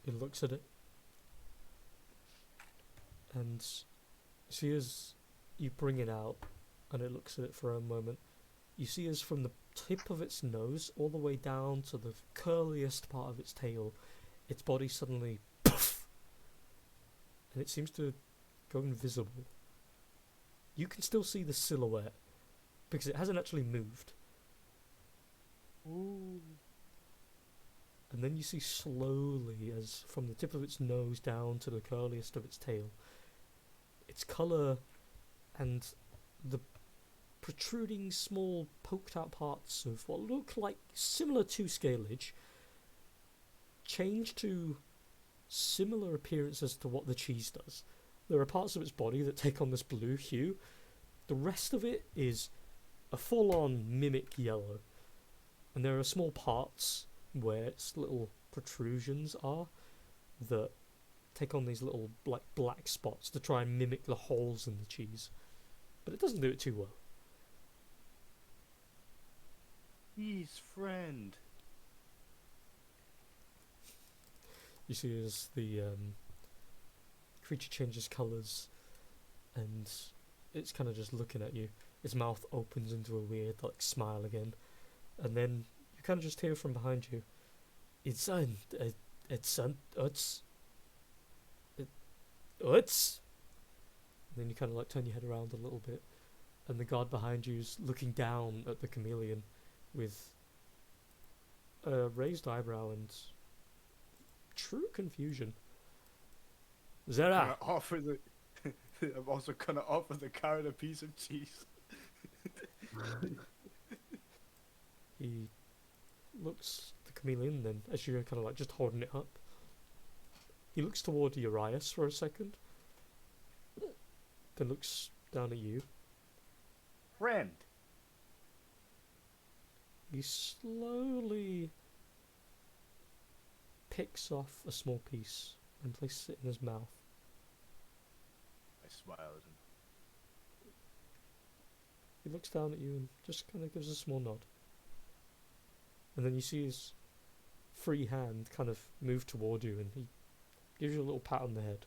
It looks at it, and see as you bring it out, and it looks at it for a moment, you see as from the tip of its nose all the way down to the curliest part of its tail, its body suddenly poof, and it seems to go invisible. You can still see the silhouette because it hasn't actually moved. Ooh. And then you see slowly, as from the tip of its nose down to the curliest of its tail, its colour and the protruding small poked out parts of what look like similar to scalage change to similar appearances to what the cheese does. There are parts of its body that take on this blue hue. The rest of it is a full-on mimic yellow. And there are small parts where its little protrusions are that take on these little like black spots to try and mimic the holes in the cheese. But it doesn't do it too well. He's friend. You see as the creature changes colours and it's kind of just looking at you. Its mouth opens into a weird like smile again, and then you kind of just hear from behind you, it's and then you kind of like turn your head around a little bit, and the guard behind you's looking down at the chameleon with a raised eyebrow and true confusion. Zera! I'm also gonna offer the carrot a piece of cheese. He looks at the chameleon, then as you're kind of like just holding it up, he looks toward Urias for a second, then looks down at you. Friend. He slowly picks off a small piece and places it in his mouth. I smile at him. He looks down at you and just kind of gives a small nod. And then you see his free hand kind of move toward you, and he gives you a little pat on the head.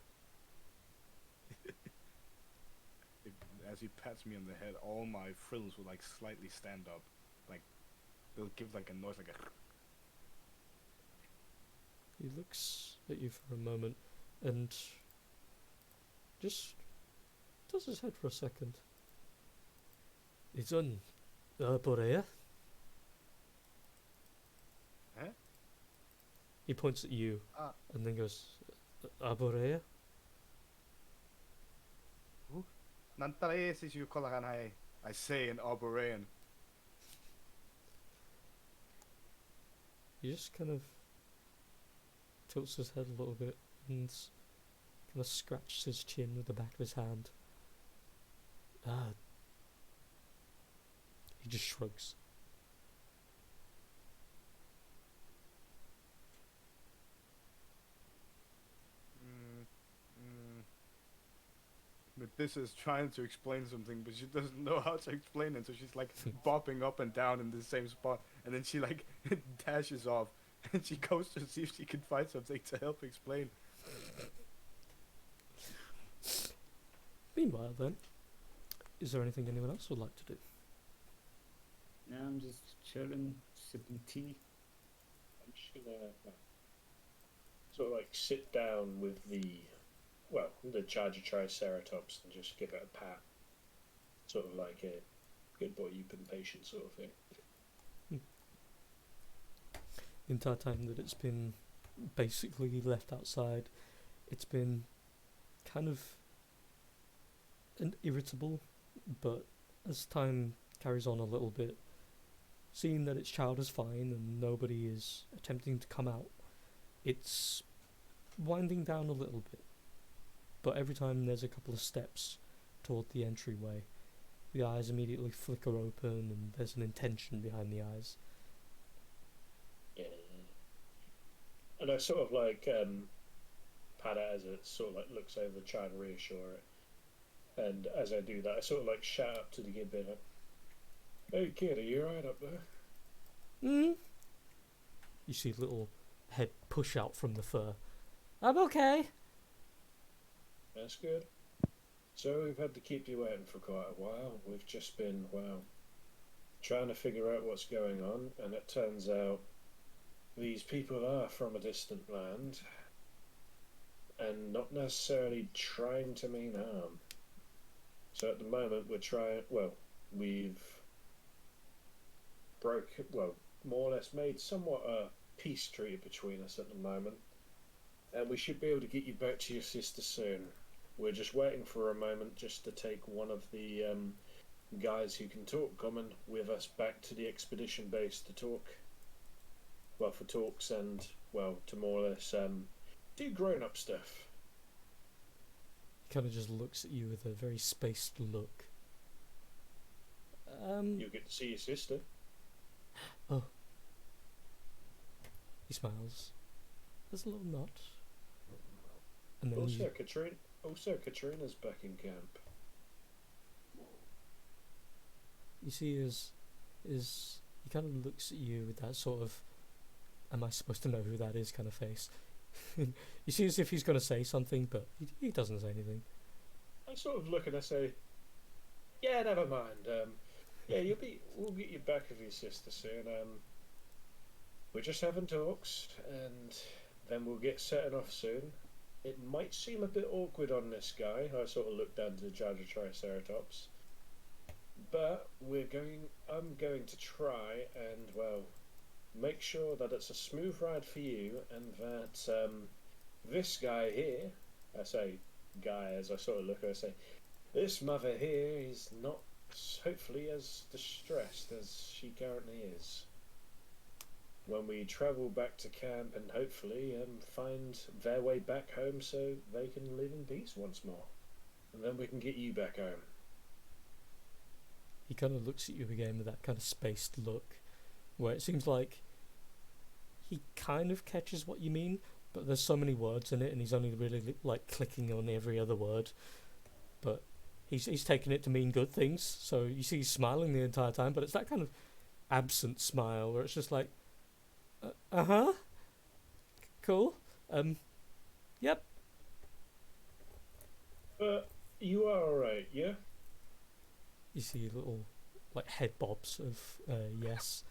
As he pats me on the head, all my frills will like slightly stand up, like they'll give like a noise, like a. He looks at you for a moment and just does his head for a second. It's on por here. Huh? He points at you Ah. and then goes, Aborea? Nantalese you kolaran I say in Arborean. He just kind of tilts his head a little bit and kind of scratches his chin with the back of his hand. He just shrugs. But this is trying to explain something, but she doesn't know how to explain it, so she's like bopping up and down in the same spot, and then she like dashes off, and she goes to see if she can find something to help explain. Meanwhile, then, is there anything anyone else would like to do? Yeah, I'm just chilling, sipping tea. I'm just gonna sort of like sit down with the charger triceratops and just give it a pat. Sort of like a good boy, you've been patient sort of thing. The entire time that it's been basically left outside, it's been kind of irritable, but as time carries on a little bit, seeing that its child is fine and nobody is attempting to come out, it's winding down a little bit. But every time there's a couple of steps toward the entryway, the eyes immediately flicker open and there's an intention behind the eyes. Yeah. And I sort of like pat it as it sort of like looks over, try and reassure it. And as I do that, I sort of like shout up to the gibbon, like, "Hey kid, are you alright up there?" You see a little head push out from the fur. I'm okay. That's good. So we've had to keep you waiting for quite a while. We've just been, trying to figure out what's going on, and it turns out these people are from a distant land and not necessarily trying to mean harm. So at the moment we've more or less made somewhat a peace treaty between us at the moment, and we should be able to get you back to your sister soon. We're just waiting for a moment just to take one of the guys who can talk common with us back to the expedition base to talk. Well, for talks and, to more or less do grown-up stuff. He kind of just looks at you with a very spaced look. You get to see your sister. Oh. He smiles. There's a little nod. And then Katrina's back in camp. you see he kind of looks at you with that sort of, am I supposed to know who that is kind of face. You see as if he's going to say something, but he doesn't say anything. I sort of look and I say, "Yeah, never mind. We'll get you back with your sister soon. We're just having talks, and then we'll get setting off soon. It might seem a bit awkward on this guy." I sort of look down to the Charger Triceratops. "But I'm going to try and, make sure that it's a smooth ride for you, and that this guy here," I say guy as I sort of look, I say, "this mother here is not hopefully as distressed as she currently is. When we travel back to camp and hopefully find their way back home so they can live in peace once more. And then we can get you back home." He kind of looks at you again with that kind of spaced look, where it seems like he kind of catches what you mean, but there's so many words in it and he's only really like clicking on every other word. But he's taking it to mean good things, so you see he's smiling the entire time, but it's that kind of absent smile where it's just like, cool, yep. But you are alright, yeah? You see little like head bobs of yes,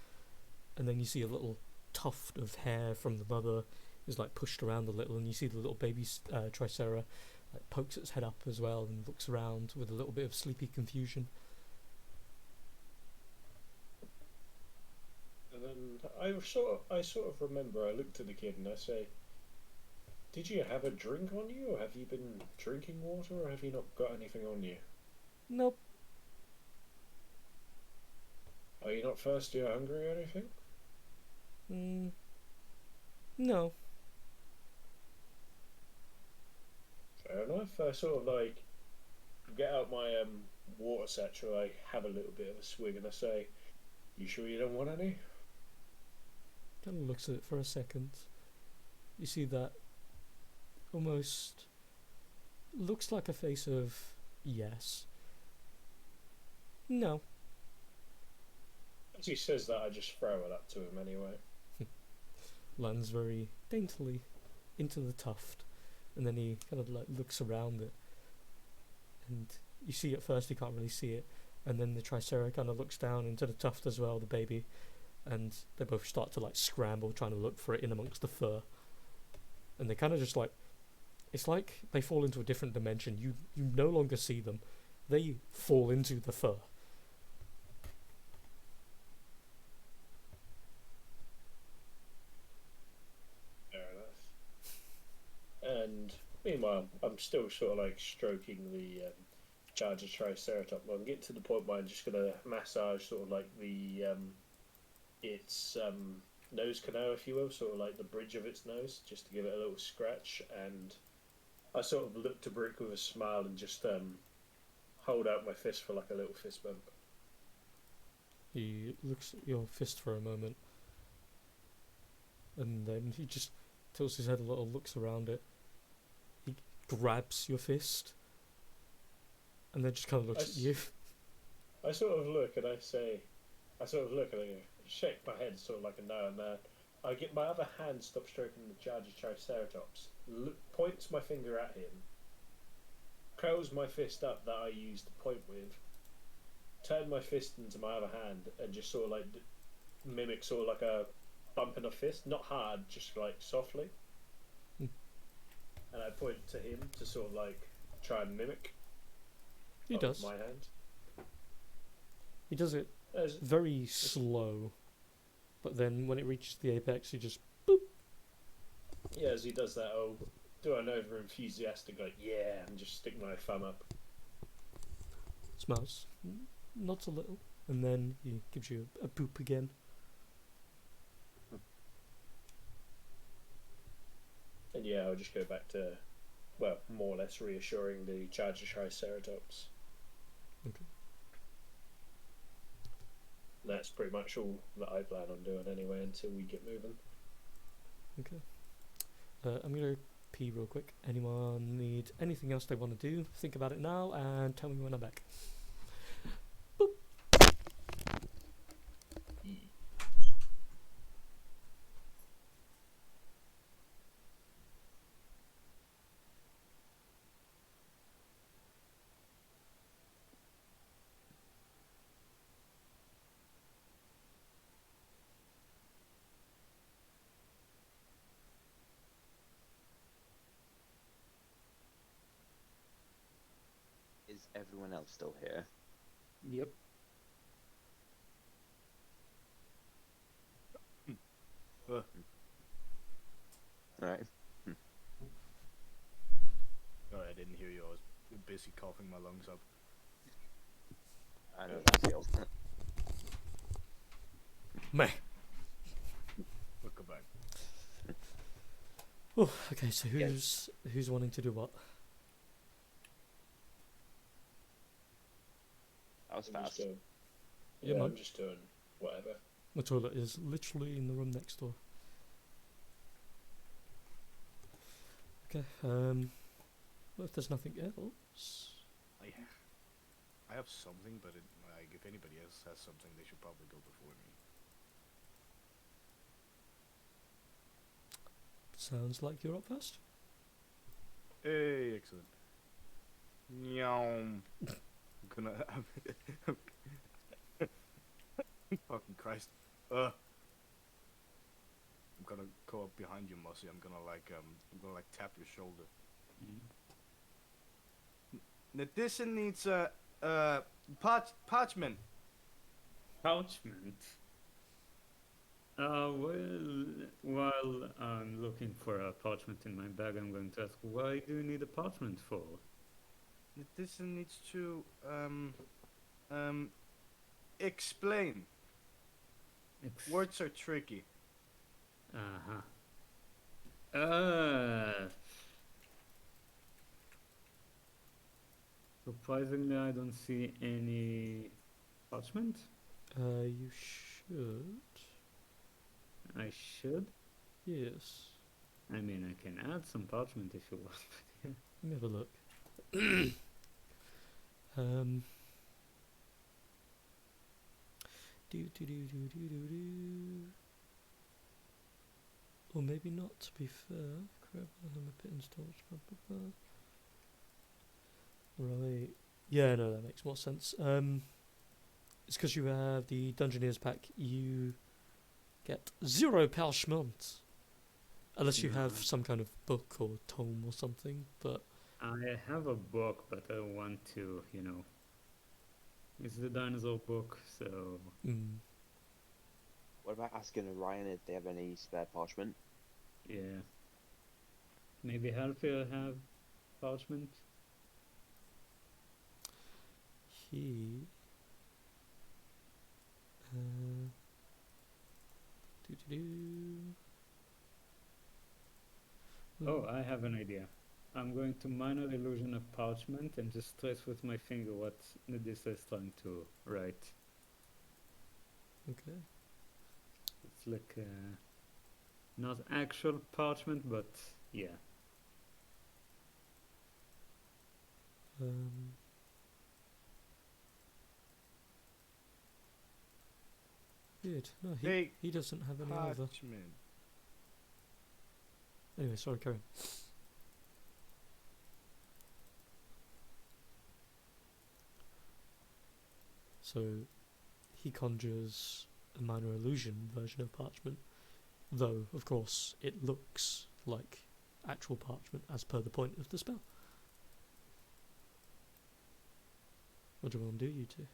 and then you see a little tuft of hair from the mother is like pushed around a little, and you see the little baby Tricera like pokes its head up as well and looks around with a little bit of sleepy confusion. And then I sort of remember. I looked at the kid and I say, "Did you have a drink on you, or have you been drinking water, or have you not got anything on you? Nope. Are you not thirsty or hungry or anything?" No. Fair enough. I sort of like get out my water satchel, I have a little bit of a swig, and I say, "You sure you don't want any?" Kind of looks at it for a second. You see that almost looks like a face of yes. No. As he says that, I just throw it up to him anyway. Lands very daintily into the tuft, and then he kind of like looks around it, and you see at first he can't really see it, and then the Tricera kind of looks down into the tuft as well, the baby, and they both start to like scramble trying to look for it in amongst the fur, and they kind of just like, it's like they fall into a different dimension. You no longer see them, they fall into the fur. Fair enough. And meanwhile, I'm still sort of like stroking the charger Triceratops. I'm getting to the point where I'm just gonna massage sort of like the its nose canal, if you will, sort of like the bridge of its nose, just to give it a little scratch. And I sort of look to Brick with a smile and just hold out my fist for like a little fist bump. He looks at your fist for a moment, and then he just tilts his head a little, looks around it. He grabs your fist, and then just kind of looks at you. I sort of look and I shake my head sort of like a no, and I get my other hand, stop stroking the charger Triceratops, points my finger at him, curls my fist up that I used to point with, turn my fist into my other hand, and just sort of like mimic sort of like a bumping a fist, not hard, just like softly. And I point to him to sort of like try and mimic. He does. My hand. He does it very slow, but then when it reaches the apex, he just boop. Yeah, as he does that, I'll do an over enthusiastic like yeah, and just stick my thumb up. Smells, nods a little, and then he gives you a boop again. And yeah, I'll just go back to, well, more or less reassuring the charger Triceratops. Okay. That's pretty much all that I plan on doing anyway until we get moving. Okay. I'm gonna pee real quick. Anyone need anything else they want to do? Think about it now and tell me when I'm back. Boop. Is everyone else still here? Yep. Alright. Sorry, I didn't hear you. I was busy coughing my lungs up. I know that feels. Meh. Welcome back. Oh, okay. So who's wanting to do what? That was I'm just fast. doing, Yeah, yeah, man. I'm just doing whatever. My toilet is literally in the room next door. Okay. Well, if there's nothing else, I have something, but like if anybody else has something, they should probably go before me. sounds like you're up first. Hey, excellent. Meow. I'm gonna. Fucking Christ. I'm gonna go up behind you, Mossy. I'm gonna tap your shoulder. This needs parchment. Parchment. Well, while I'm looking for a parchment in my bag, I'm going to ask, why do you need a parchment for? This needs to um explain. Words are tricky. Uh-huh. Uh, Surprisingly, I don't see any parchment. You should. I should. Yes. I mean, I can add some parchment if you want. Let me have a look. um. Do. Or maybe not, to be fair. Crap, I'm a bit installed. Right. Yeah, no, that makes more sense. It's because you have the Dungeoneers pack. You get 0 parchment. Unless you have Mhm. some kind of book or tome or something, but I have a book, but I want to, it's the dinosaur book, so What about asking Orion if they have any spare parchment? yeah. Maybe Halfie will have parchment. he. Uh, do. Oh, I have an idea. I'm going to minor illusion of parchment and just trace with my finger what Nadissa is trying to write. Okay. It's like not actual parchment, but yeah. Weird. No, Take he doesn't have any either. parchment. Anyway, sorry, carry on. So, he conjures a minor illusion version of parchment, though, of course, it looks like actual parchment as per the point of the spell. What do you want to do, you two?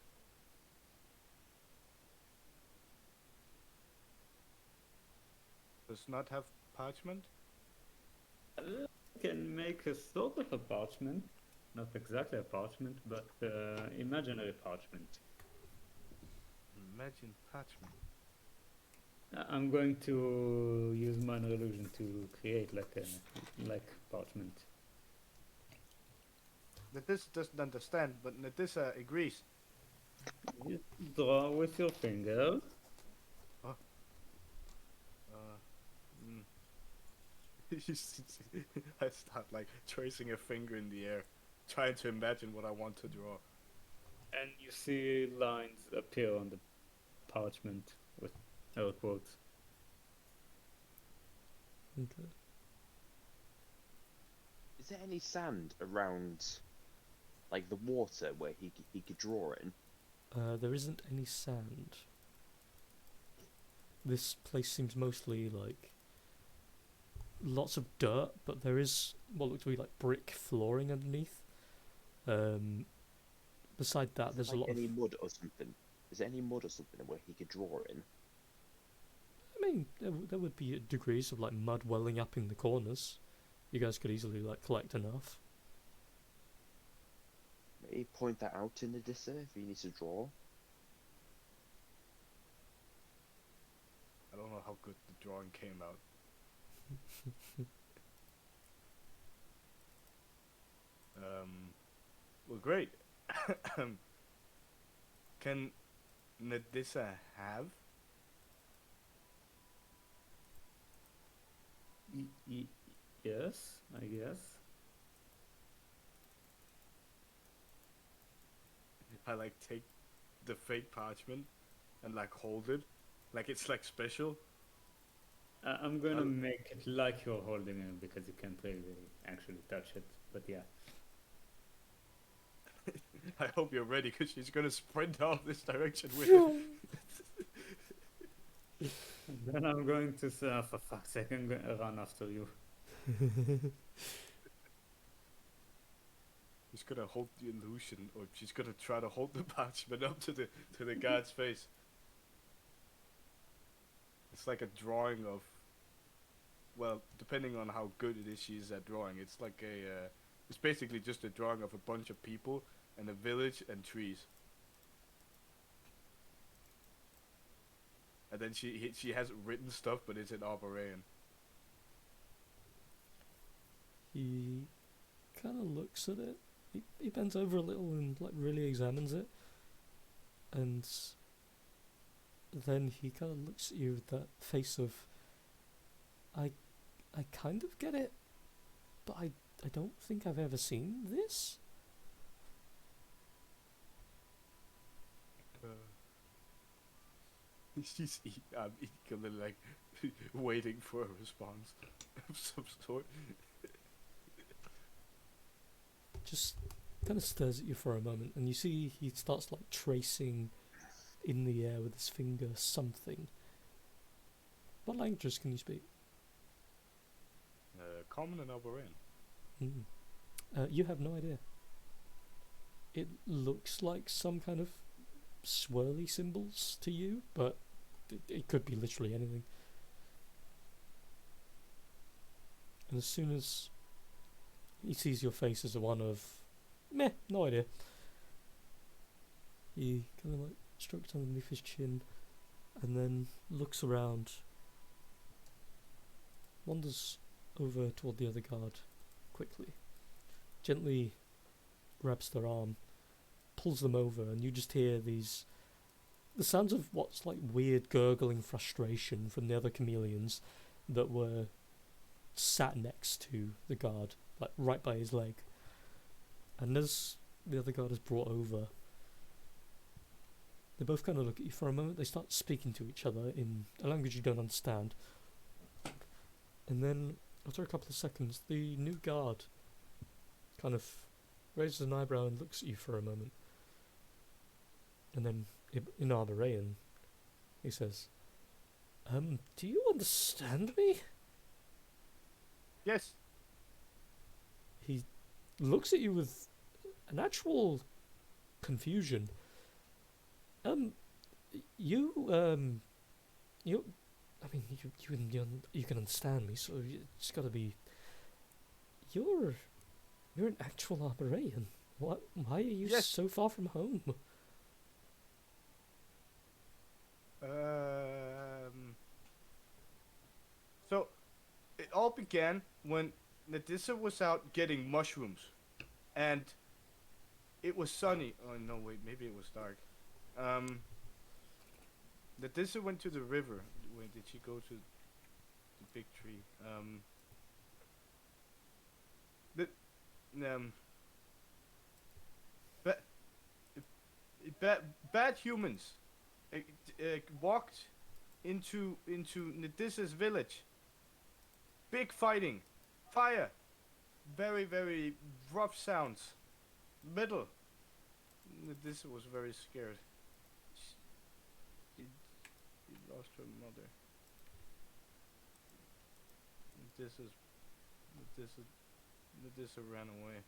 Does not have parchment? Can make a sort of a parchment, not exactly a parchment, but imaginary parchment. Imagine parchment. I'm going to use minor illusion to create like parchment. Nadissa doesn't understand, but Nadissa agrees. You draw with your finger. Mm. I start like tracing a finger in the air, trying to imagine what I want to draw. And you see lines appear on the parchment with air quotes. Okay. Is there any sand around, like the water where he could draw in? There isn't any sand. This place seems mostly like lots of dirt, but there is what looks to be like brick flooring underneath. Beside that, there's a lot any of. mud or something? Is there any mud or something where he could draw in? I mean, there would be degrees of like mud welling up in the corners. You guys could easily like collect enough. Maybe point that out in the Dissa if he needs to draw. I don't know how good the drawing came out. Well, great. Can Nadissa have? Yes, I guess. I like take the fake parchment and like hold it, like it's like special. I'm gonna I'll- make it like you're holding it because you can't really actually touch it. But yeah. I hope you're ready, because she's gonna sprint off this direction with it. Then I'm going to say, oh, for fuck's sake, I'm going to run after you. She's gonna hold the illusion, or she's gonna try to hold the parchment up to the guard's face. It's like a drawing of. Well, depending on how good it is, she is at drawing. It's like a. It's basically just a drawing of a bunch of people and a village and trees. And then she has written stuff, but it's in Arborean. He kind of looks at it. He bends over a little and like really examines it, and then he kind of looks at you with that face of, I kind of get it, but I don't think I've ever seen this. She's eagerly like waiting for a response of some sort. Just kind of stares at you for a moment, and you see he starts like tracing in the air with his finger something. What languages can you speak? Common and Arborean. You have no idea. It looks like some kind of swirly symbols to you, but it could be literally anything. And as soon as he sees your face as a one of, meh, no idea, he kind of like strokes underneath his chin and then looks around, wanders over toward the other guard quickly, gently grabs their arm, pulls them over, and you just hear the sounds of what's like weird gurgling frustration from the other chameleons that were sat next to the guard, like right by his leg. And as the other guard is brought over, they both kind of look at you for a moment. They start speaking to each other in a language you don't understand. And then, after a couple of seconds, the new guard kind of raises an eyebrow and looks at you for a moment. And then, in Arborean, he says, do you understand me? Yes. He looks at you with an actual confusion. You I mean, you can understand me, so it's gotta be. You're an actual Arborean. What? Why are you Yes. so far from home? So, it all began when Nadissa was out getting mushrooms, and it was sunny. Oh no, wait, maybe it was dark. Nadissa went to the river. Wait, did she go to the big tree? Ba- bad humans walked into Nadissa's village. Big fighting, fire, very very rough sounds. Middle. Nadissa was very scared. She lost her mother. Nadissa ran away.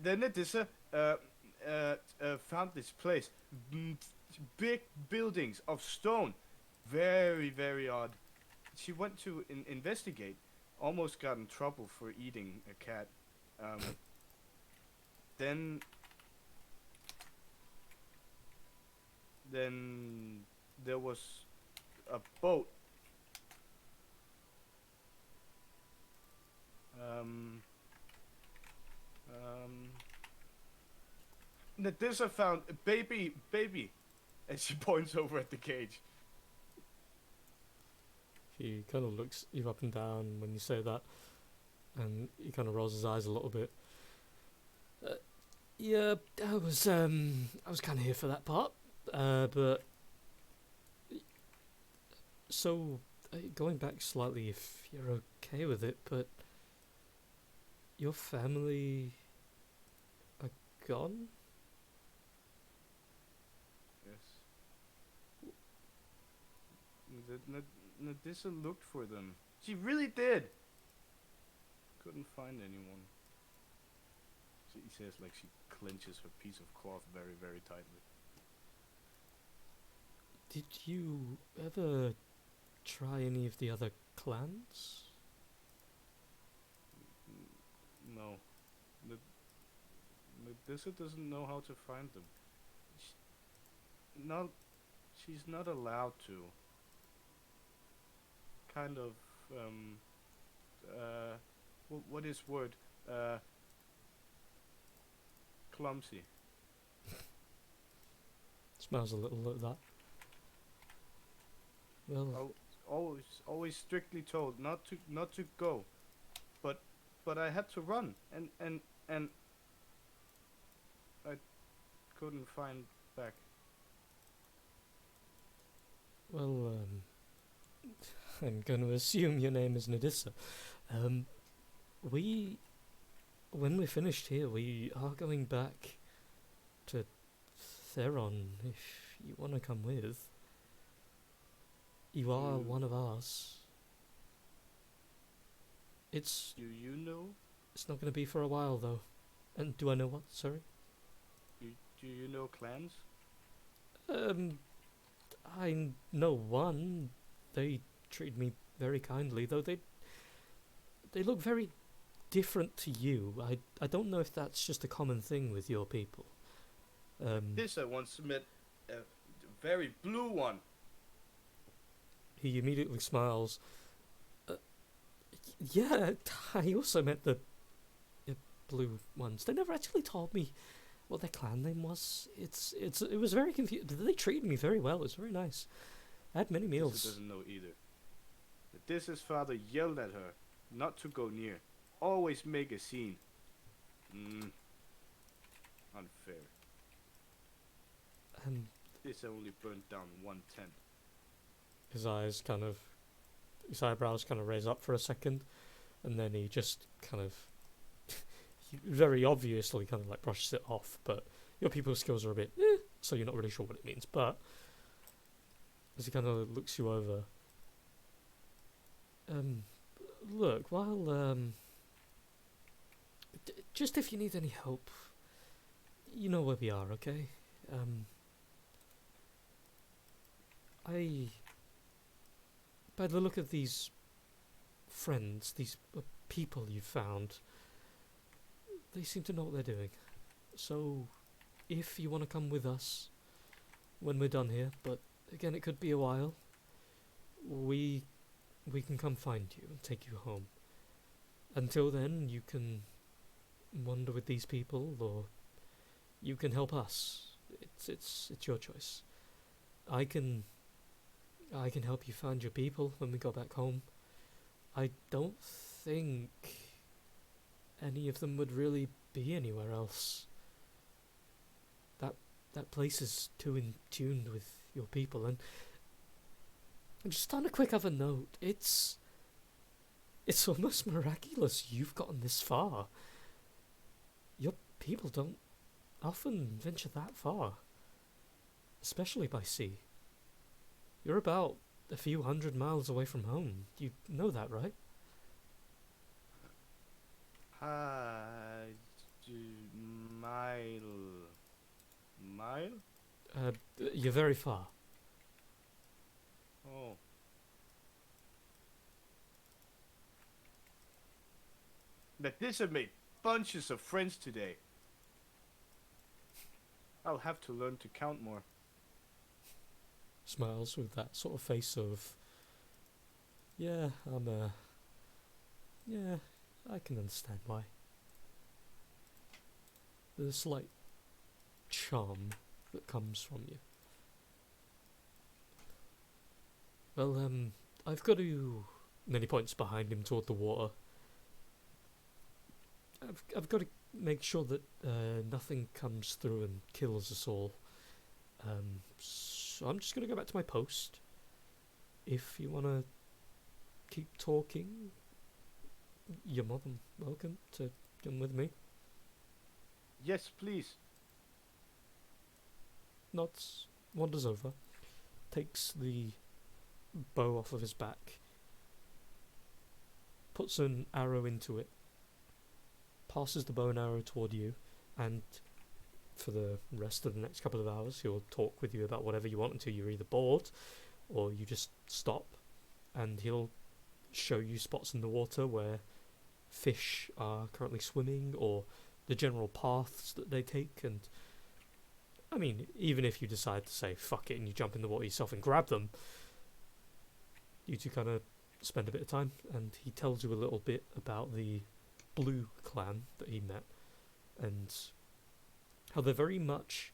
Then Nadissa found this place. Big buildings of stone. Very, very odd. She went to investigate. Almost got in trouble for eating a cat. Then there was a boat. Nadissa found a baby, and she points over at the cage. He kind of looks you up and down when you say that, and he kind of rolls his eyes a little bit. Yeah, I was kind of here for that part, but so going back slightly, if you're okay with it, but your family are gone? Yes. Nadissa looked for them. She really did. Couldn't find anyone. He says like she clenches her piece of cloth very, very tightly. Did you ever try any of the other clans? No. Medusa doesn't know how to find them. Not, she's not allowed to. Kind of, what is word? Clumsy. Smells a little like that. Well, Always strictly told not to go, but I had to run, and I couldn't find back. well, I'm going to assume your name is Nadissa. When we're finished here, we are going back to Theron, if you want to come with. You are one of ours. It's Do you know? It's not going to be for a while, though. And do I know what? Sorry? Do you know clans? I know one. They treat me very kindly, though they look very different to you. I don't know if that's just a common thing with your people. This I once met a very blue one. He immediately smiles. Yeah, I also met the blue ones. They never actually told me what their clan name was. It was very confusing. They treated me very well. It was very nice. I had many meals. This doesn't know either. This father yelled at her not to go near. Always make a scene. Unfair. This only burnt down 1/10. His eyebrows kind of raise up for a second, and then he just kind of, he very obviously kind of like brushes it off. But your people's skills are a bit, so you're not really sure what it means. But as he kind of looks you over, look, while just if you need any help, you know where we are, okay? By the look of these friends, these people you've found, they seem to know what they're doing. So, if you want to come with us when we're done here, but again, it could be a while, we can come find you and take you home. Until then, you can wander with these people, or you can help us. It's your choice. I can help you find your people when we go back home. I don't think any of them would really be anywhere else. That place is too in tune with your people, and just on a quick other note, it's almost miraculous you've gotten this far. Your people don't often venture that far, especially by sea. You're about a few 100 miles away from home. You know that, right? Mile? You're very far. Oh. But this have made bunches of friends today. I'll have to learn to count more. Smiles with that sort of face of, yeah, yeah, I can understand why. There's a slight charm that comes from you. Well, I've got to, and then he points behind him toward the water. I've got to make sure that nothing comes through and kills us all. So I'm just going to go back to my post. If you want to keep talking, you're more than welcome to come with me. Yes, please. Nods, wanders over, takes the bow off of his back, puts an arrow into it, passes the bow and arrow toward you, and for the rest of the next couple of hours. He'll talk with you about whatever you want until you're either bored or you just stop, and he'll show you spots in the water where fish are currently swimming or the general paths that they take. And I mean, even if you decide to say fuck it and you jump in the water yourself and grab them, you two kind of spend a bit of time, and he tells you a little bit about the Blue clan that he met and how they're very much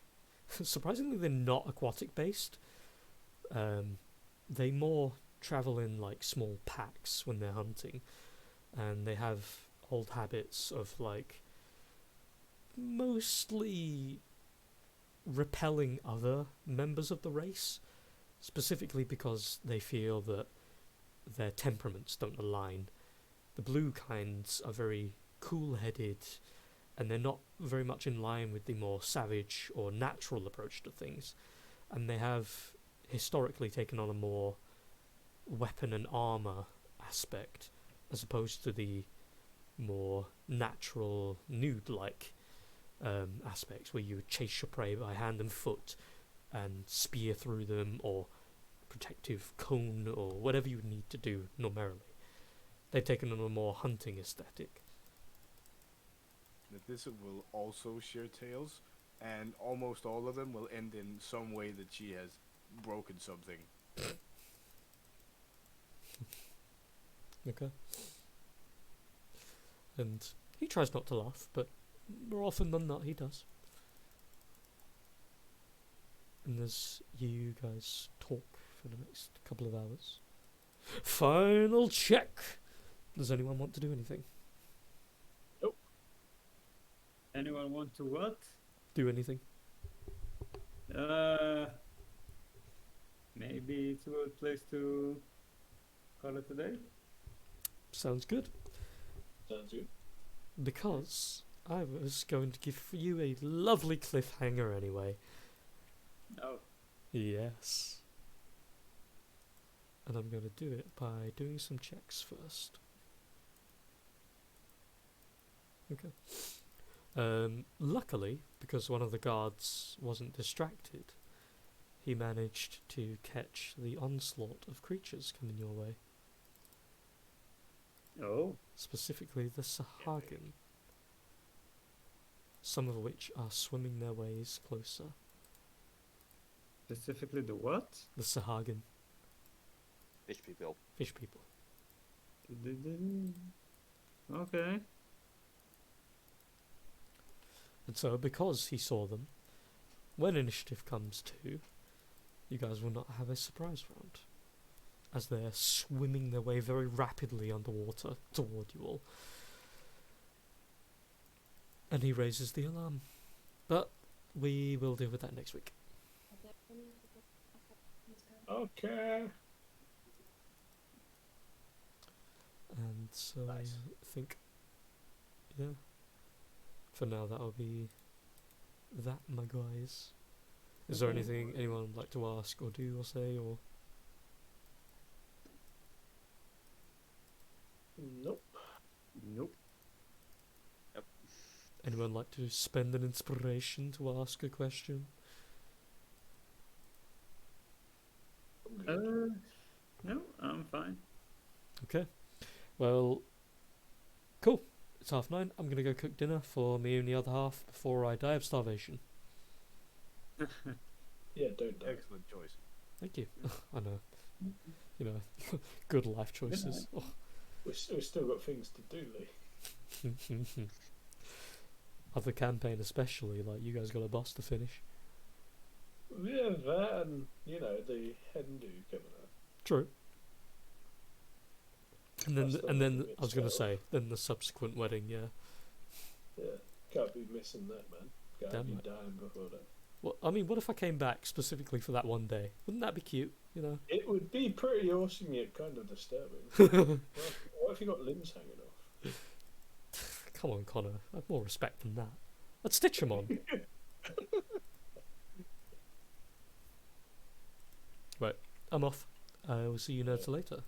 surprisingly they're not aquatic based. They more travel in like small packs when they're hunting, and they have old habits of like mostly repelling other members of the race, specifically because they feel that their temperaments don't align. The blue kinds are very cool-headed, and they're not very much in line with the more savage or natural approach to things, and they have historically taken on a more weapon and armor aspect as opposed to the more natural nude-like aspects where you would chase your prey by hand and foot and spear through them, or protective cone, or whatever you would need to do normally. They've taken on a more hunting aesthetic. That this will also share tales, and almost all of them will end in some way that she has broken something. Okay. And he tries not to laugh, but more often than not he does. And as you guys talk for the next couple of hours, final check. Does anyone want to do anything? Anyone want to what? Do anything? Maybe it's a good place to call it a day. Sounds good. Sounds good. Because I was going to give you a lovely cliffhanger anyway. Oh. Yes. And I'm going to do it by doing some checks first. Okay. Luckily, because one of the guards wasn't distracted, he managed to catch the onslaught of creatures coming your way. Oh. Specifically the Sahagin. Some of which are swimming their ways closer. Specifically the what? The Sahagin. Fish people. Fish people. Okay. And so, because he saw them, when initiative comes to, you guys will not have a surprise round, as they're swimming their way very rapidly underwater toward you all. And he raises the alarm. But we will deal with that next week. Okay. And so Nice. I think, yeah, for now that'll be that, my guys. Is there anything anyone would like to ask or do or say, or? Nope. Nope. Anyone like to spend an inspiration to ask a question? I'm good. No, I'm fine. Okay. Well, cool. It's 9:30. I'm going to go cook dinner for me and the other half before I die of starvation. Yeah, don't die. Excellent choice. Thank you. I know. You know, good life choices. Oh. We've still got things to do, Lee. Other campaign especially, like you guys got a boss to finish. Yeah, that and, you know, the Hindu coming up. True. And then, That's the and then ultimate I was going to spell. say, then the subsequent wedding, yeah. Yeah, can't be missing that, man. Can't Damn be right. dying before that. Well, I mean, what if I came back specifically for that one day? Wouldn't that be cute, you know? It would be pretty awesome, yet kind of disturbing. What if you got limbs hanging off? Come on, Connor. I have more respect than that. Let's stitch them on. Right, I'm off. I will see you nerds later.